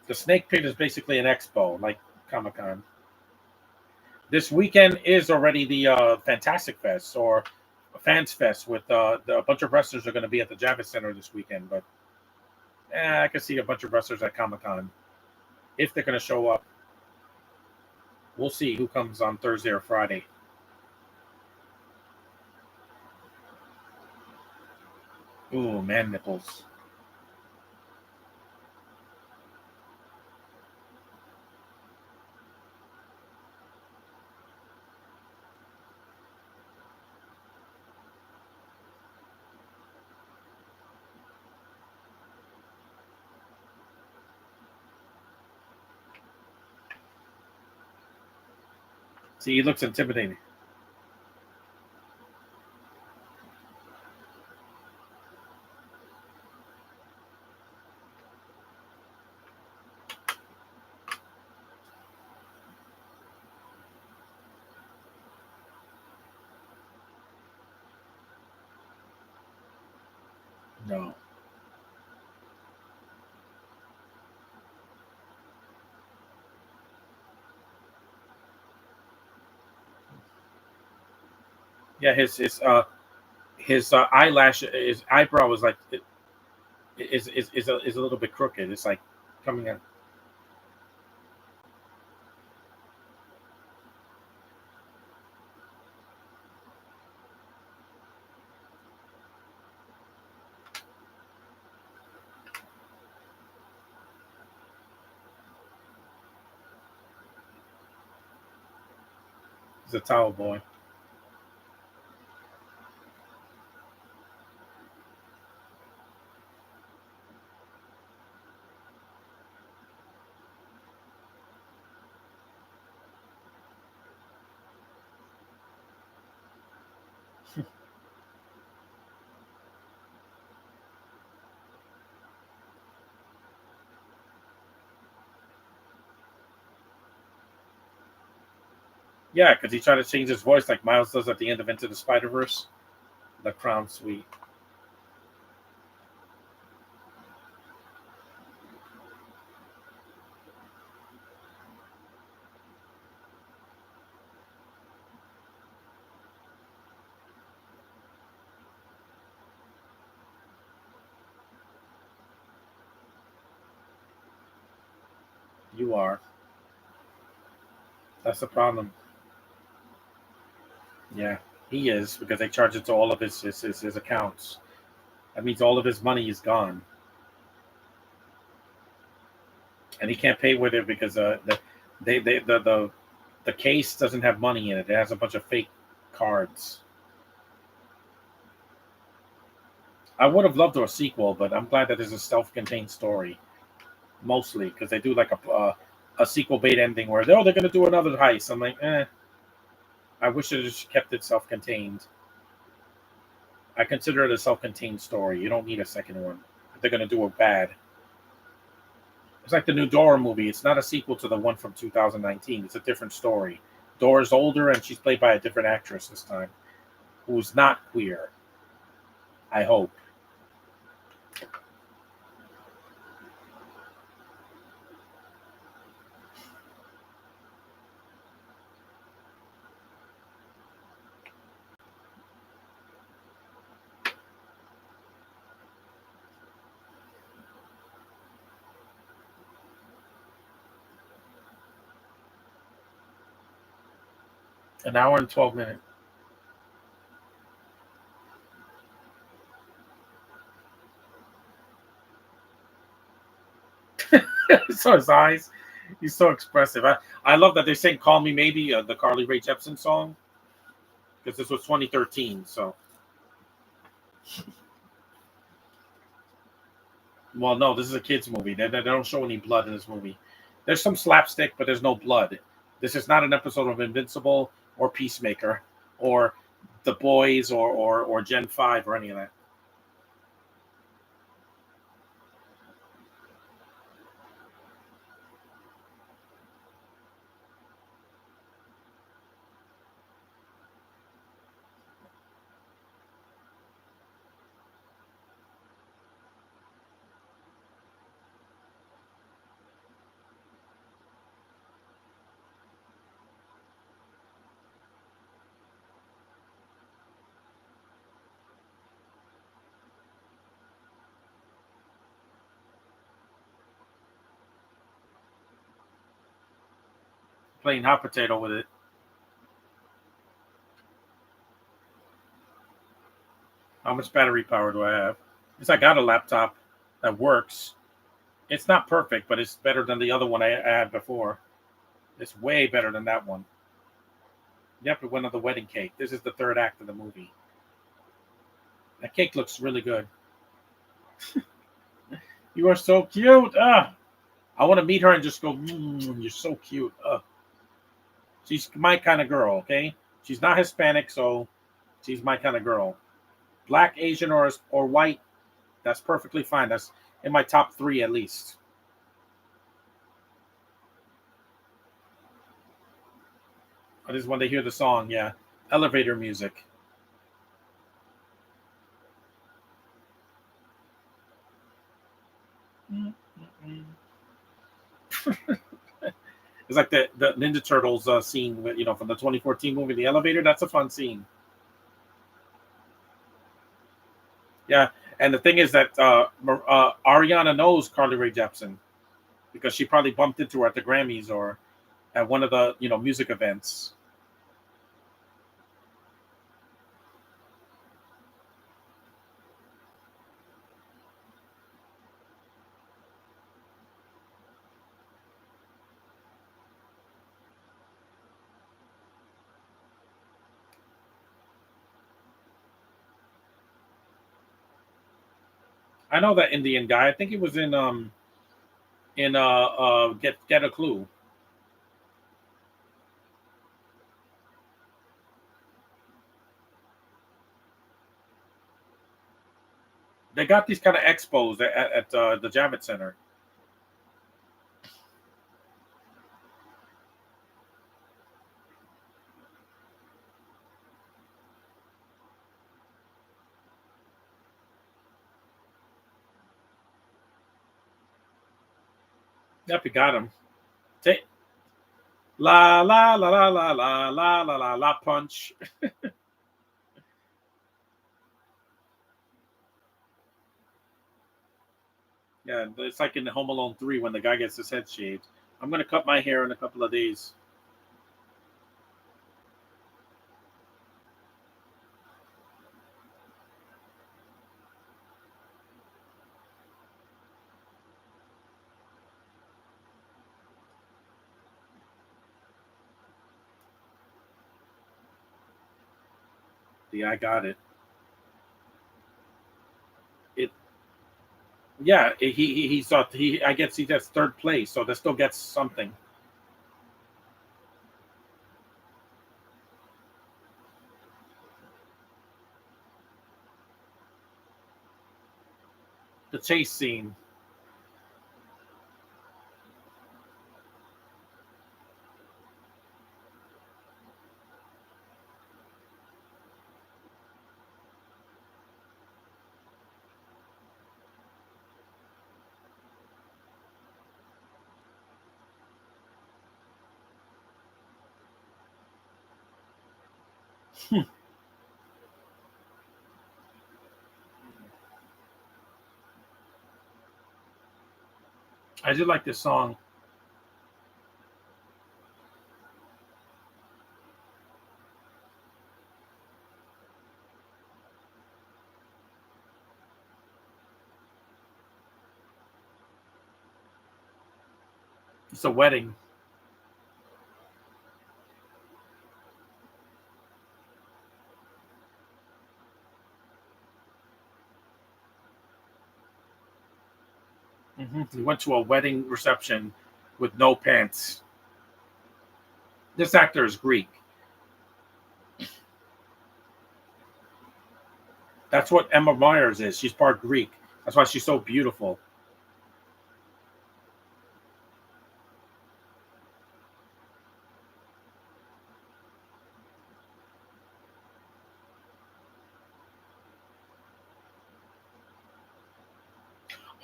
The Snake Pit is basically an expo, like Comic Con. This weekend is already the Fantastic Fest or Fans Fest with a bunch of wrestlers are going to be at the Javits Center this weekend. But I can see a bunch of wrestlers at Comic Con if they're going to show up. We'll see who comes on Thursday or Friday. Ooh, man nipples. See, he looks intimidating. No. Yeah, his eyelash, his eyebrow is like is a little bit crooked. It's like coming in. He's a towel boy. Yeah, because he tried to change his voice like Miles does at the end of Into the Spider Verse, the Crown Suite. You are. That's the problem. Yeah, he is because they charge it to all of his accounts. That means all of his money is gone, and he can't pay with it because the case doesn't have money in it. It has a bunch of fake cards. I would have loved a sequel, but I'm glad that it's a self-contained story, mostly because they do like a sequel bait ending where they're going to do another heist. I'm like, I wish it just kept it self-contained. I consider it a self-contained story. You don't need a second one. If they're going to do it bad. It's like the new Dora movie. It's not a sequel to the one from 2019. It's a different story. Dora's older and she's played by a different actress this time, who's not queer. I hope. An hour and 12 minutes. So his eyes. He's so expressive. I love that they're saying "Call Me Maybe," the Carly Rae Jepsen song, because this was 2013. So, well, no, this is a kids movie. They don't show any blood in this movie. There's some slapstick, but there's no blood. This is not an episode of Invincible or Peacemaker or The Boys or Gen 5 or any of that. Playing hot potato with it. How much battery power do I have? Because I got a laptop that works. It's not perfect, but it's better than the other one I had before. It's way better than that one. Yep, it went on the wedding cake. This is the third act of the movie. That cake looks really good. You are so cute. I want to meet her and just go, you're so cute. She's my kind of girl, okay? She's not Hispanic, so she's my kind of girl. Black, Asian, or white, that's perfectly fine. That's in my top three at least. I just when they hear the song, yeah. Elevator music. It's like the Ninja Turtles scene, from the 2014 movie, The Elevator. That's a fun scene. Yeah, and the thing is that Ariana knows Carly Rae Jepsen because she probably bumped into her at the Grammys or at one of the music events. I know that Indian guy. I think he was in Get a Clue. They got these kind of expos at the Javits Center. Yep, you got him. Take la la la la la la la la la la punch. Yeah, it's like in Home Alone 3 when the guy gets his head shaved. I'm gonna cut my hair in a couple of days. Yeah, I got it. It yeah, he thought he I guess he gets third place, so that still gets something. The chase scene. I do like this song. It's a wedding. He went to a wedding reception with no pants. This actor is Greek. That's what Emma Myers is. She's part Greek. That's why she's so beautiful.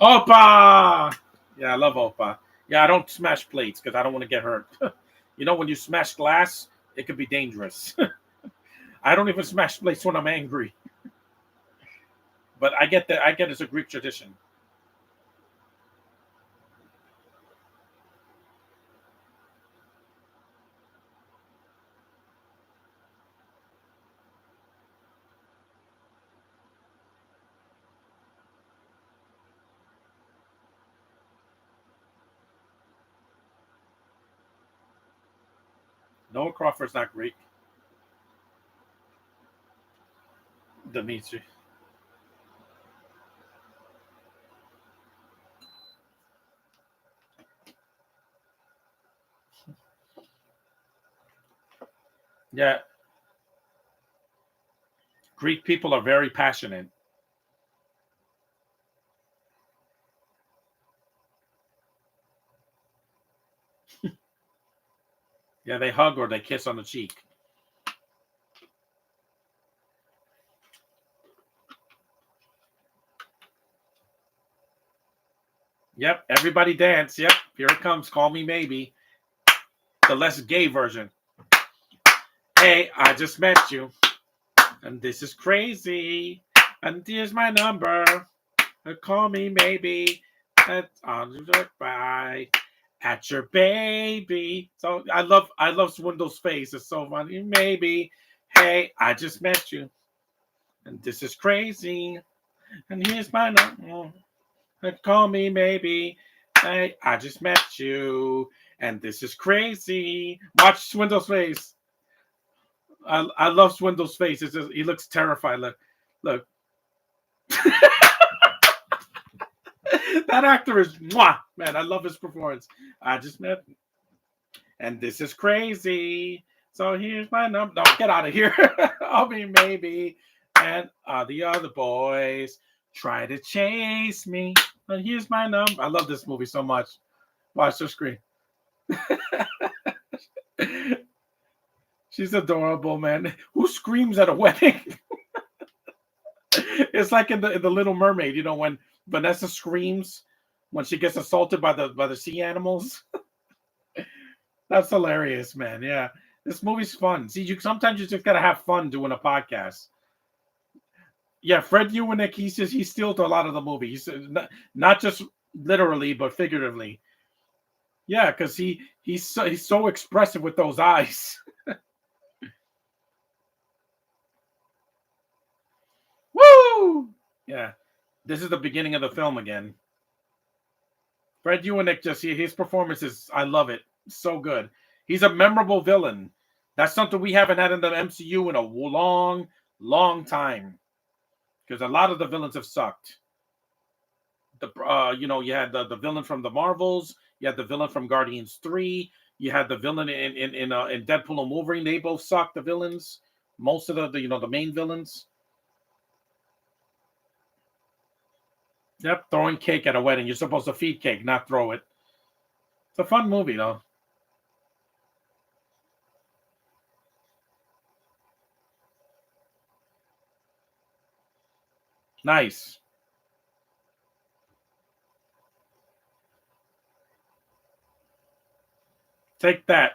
Opa! Yeah, I love Opa. Yeah, I don't smash plates because I don't want to get hurt. When you smash glass, it could be dangerous. I don't even smash plates when I'm angry. But I get that. I get it's a Greek tradition. Noah Crawford's not Greek. Dimitri. Yeah, Greek people are very passionate. Yeah, they hug or they kiss on the cheek. Yep, everybody dance. Yep, here it comes. Call me maybe. The less gay version. Hey, I just met you, and this is crazy. And here's my number. Call me maybe. On the by at your baby. So I love Swindle's face. It's so funny. Maybe. Hey, I just met you, and this is crazy. And here's my number. Call me maybe. Hey, I just met you, and this is crazy. Watch Swindle's face. I love Swindle's face. It's just, he looks terrified. Look. That actor is mwah, man. I love his performance. I just met, and this is crazy. So here's my number. No, get out of here. I'll be maybe, and the other boys try to chase me. But here's my number. I love this movie so much. Watch the screen. She's adorable, man. Who screams at a wedding? It's like in the Little Mermaid, when Vanessa screams when she gets assaulted by the sea animals. That's hilarious, man. Yeah, this movie's fun. See, sometimes you just gotta have fun doing a podcast. Yeah, Fred Ewanek, he steals a lot of the movie. He's not just literally, but figuratively. Yeah, because he's so expressive with those eyes. Woo! Yeah, this is the beginning of the film again. Fred Eunick, just his performance is, I love it, so good. He's a memorable villain. That's something we haven't had in the MCU in a long, long time. Because a lot of the villains have sucked. You had the villain from the Marvels, you had the villain from Guardians 3, you had the villain in Deadpool and Wolverine. They both sucked. The villains, most of the main villains. Yep, throwing cake at a wedding. You're supposed to feed cake, not throw it. It's a fun movie though. Nice. Take that.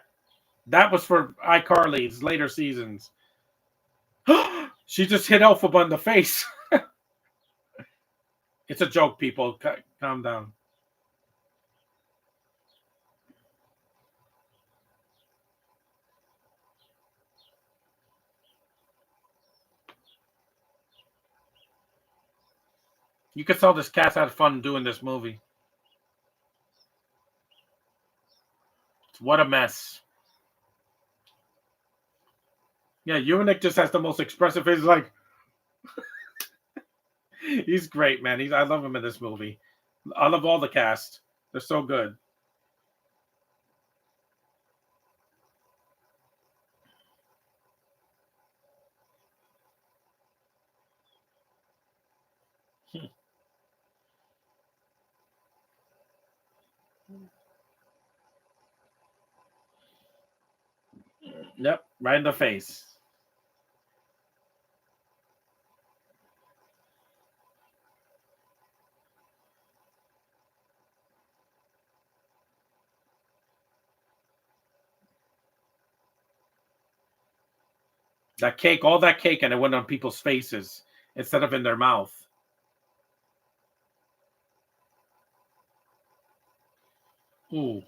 That was for iCarly's later seasons. She just hit Elphaba in the face. It's a joke, people. Calm down. You could tell this cast had fun doing this movie. What a mess. Yeah, Eunick just has the most expressive face. Like, he's great, man. I love him in this movie. I love all the cast. They're so good. Yep, right in the face. That cake, all that cake, and it went on people's faces instead of in their mouth. Ooh.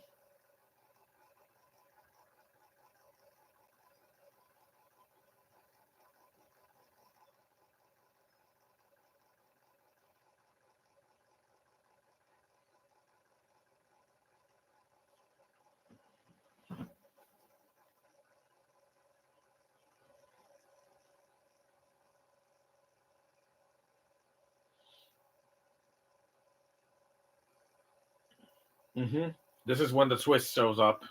Mm-hmm. This is when the twist shows up.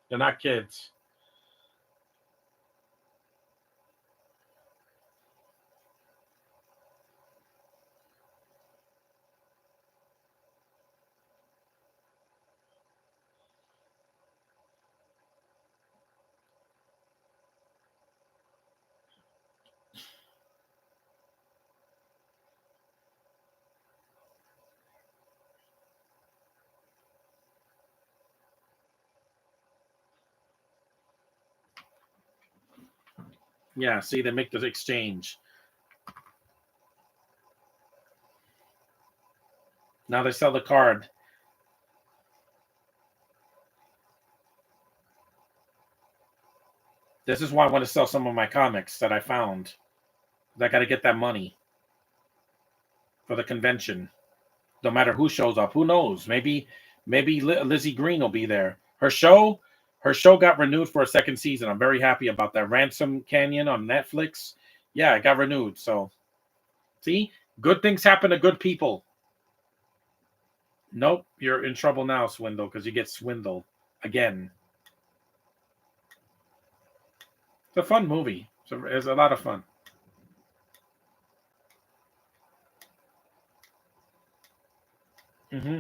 They're not kids. Yeah, see, they make the exchange. Now they sell the card. This is why I want to sell some of my comics that I found. I got to get that money for the convention. No matter who shows up, who knows? Maybe Lizzie Green will be there. Her show got renewed for a second season. I'm very happy about that. Ransom Canyon on Netflix. Yeah, it got renewed. So, see, good things happen to good people. Nope, you're in trouble now, Swindle, because you get swindled again. It's a fun movie. So it's a lot of fun. Hmm.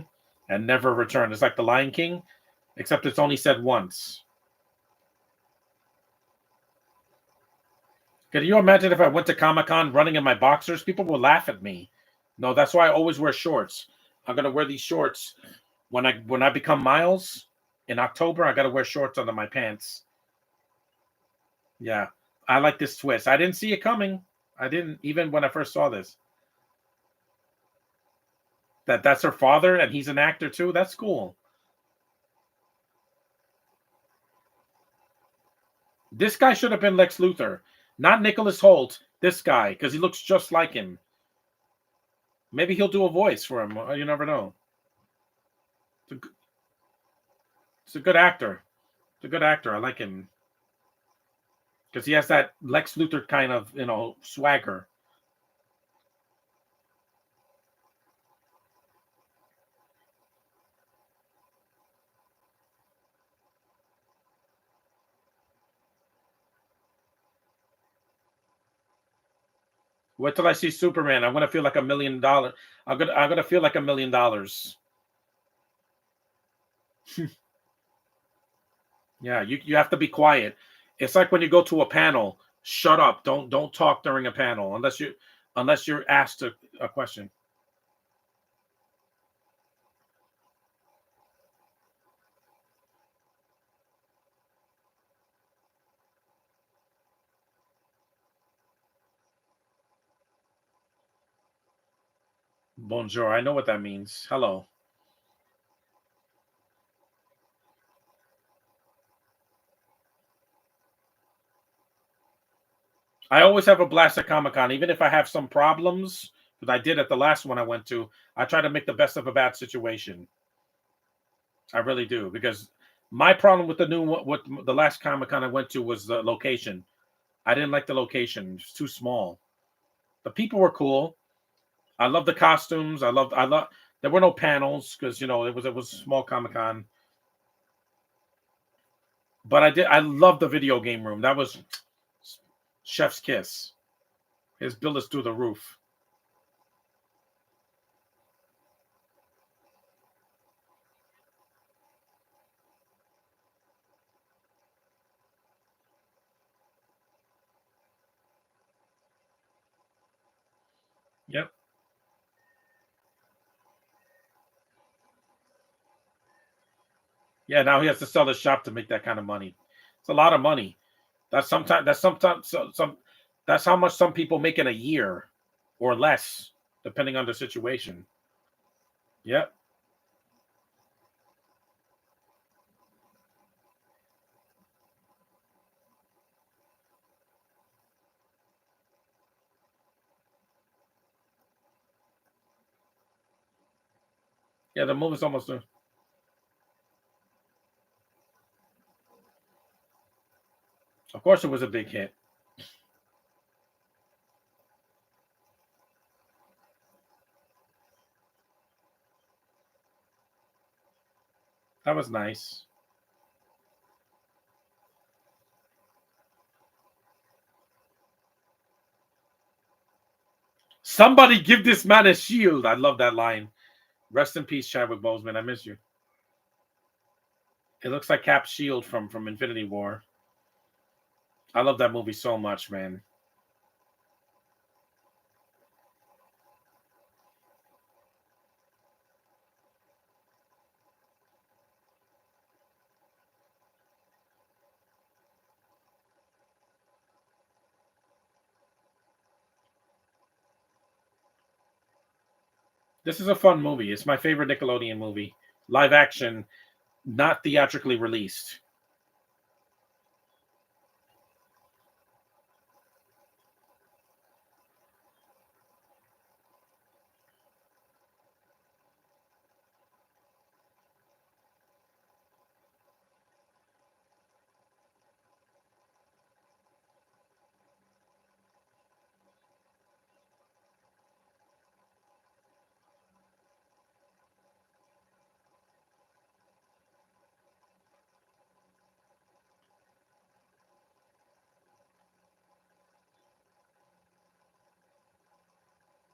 And never return. It's like The Lion King, except it's only said once. Can you imagine if I went to Comic Con running in my boxers? People will laugh at me. No, that's why I always wear shorts. I'm gonna wear these shorts When I become Miles in October, I gotta wear shorts under my pants. Yeah. I like this twist. I didn't see it coming. I didn't even when I first saw this. That's her father and he's an actor too. That's cool. This guy should have been Lex Luthor, not Nicholas Holt. This guy, because he looks just like him. Maybe he'll do a voice for him. You never know. It's a good actor. It's a good actor. I like him because he has that Lex Luthor kind of swagger. Wait till I see Superman. I'm gonna feel like $1 million. I'm gonna feel like $1 million. Yeah, you have to be quiet. It's like when you go to a panel. Shut up. Don't talk during a panel unless you're asked a question. Bonjour. I know what that means. Hello. I always have a blast at Comic Con, even if I have some problems, because I did at the last one I went to. I try to make the best of a bad situation. I really do, because my problem with the last Comic Con I went to was the location. I didn't like the location; it's too small. The people were cool. I love the costumes. I love. There were no panels because it was a small Comic Con. But I love the video game room. That was Chef's kiss. His bill is through the roof. Yep. Yeah, now he has to sell the shop to make that kind of money. It's a lot of money. That's how much some people make in a year or less, depending on the situation. Yep. Yeah, the movie's almost done. Of course, it was a big hit. That was nice. Somebody give this man a shield. I love that line. Rest in peace, Chadwick Boseman. I miss you. It looks like Cap's shield from Infinity War. I love that movie so much, man. This is a fun movie. It's my favorite Nickelodeon movie. Live action, not theatrically released.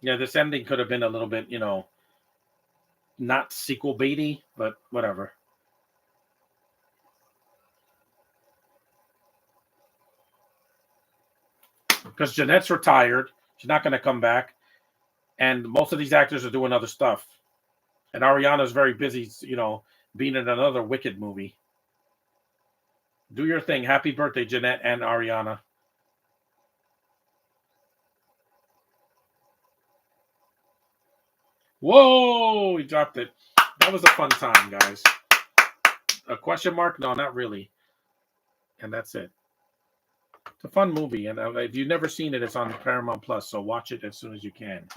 Yeah, this ending could have been a little bit, not sequel baity, but whatever. Because Jeanette's retired, she's not going to come back, and most of these actors are doing other stuff. And Ariana's very busy, being in another Wicked movie. Do your thing. Happy birthday, Jeanette and Ariana. Whoa, he dropped it. That was a fun time, guys. A question mark? No, not really. And that's it. It's a fun movie, and if you've never seen it, it's on Paramount Plus, so watch it as soon as you can.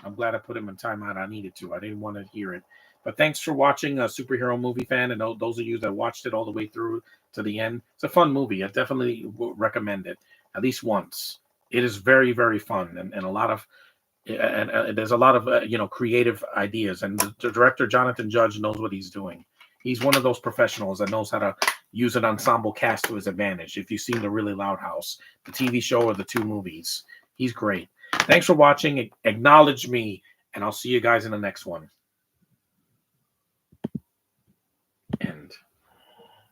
I'm glad I put him in timeout. I needed to. I didn't want to hear it. But thanks for watching, a superhero movie fan, and those of you that watched it all the way through to the end. It's a fun movie. I definitely would recommend it at least once. It is very, very fun, and a lot of and there's a lot of creative ideas, and the director Jonathan Judge knows what he's doing. He's one of those professionals that knows how to use an ensemble cast to his advantage. If you've seen The Really Loud House, the TV show, or the two movies, he's great. Thanks for watching. Acknowledge me, and I'll see you guys in the next one.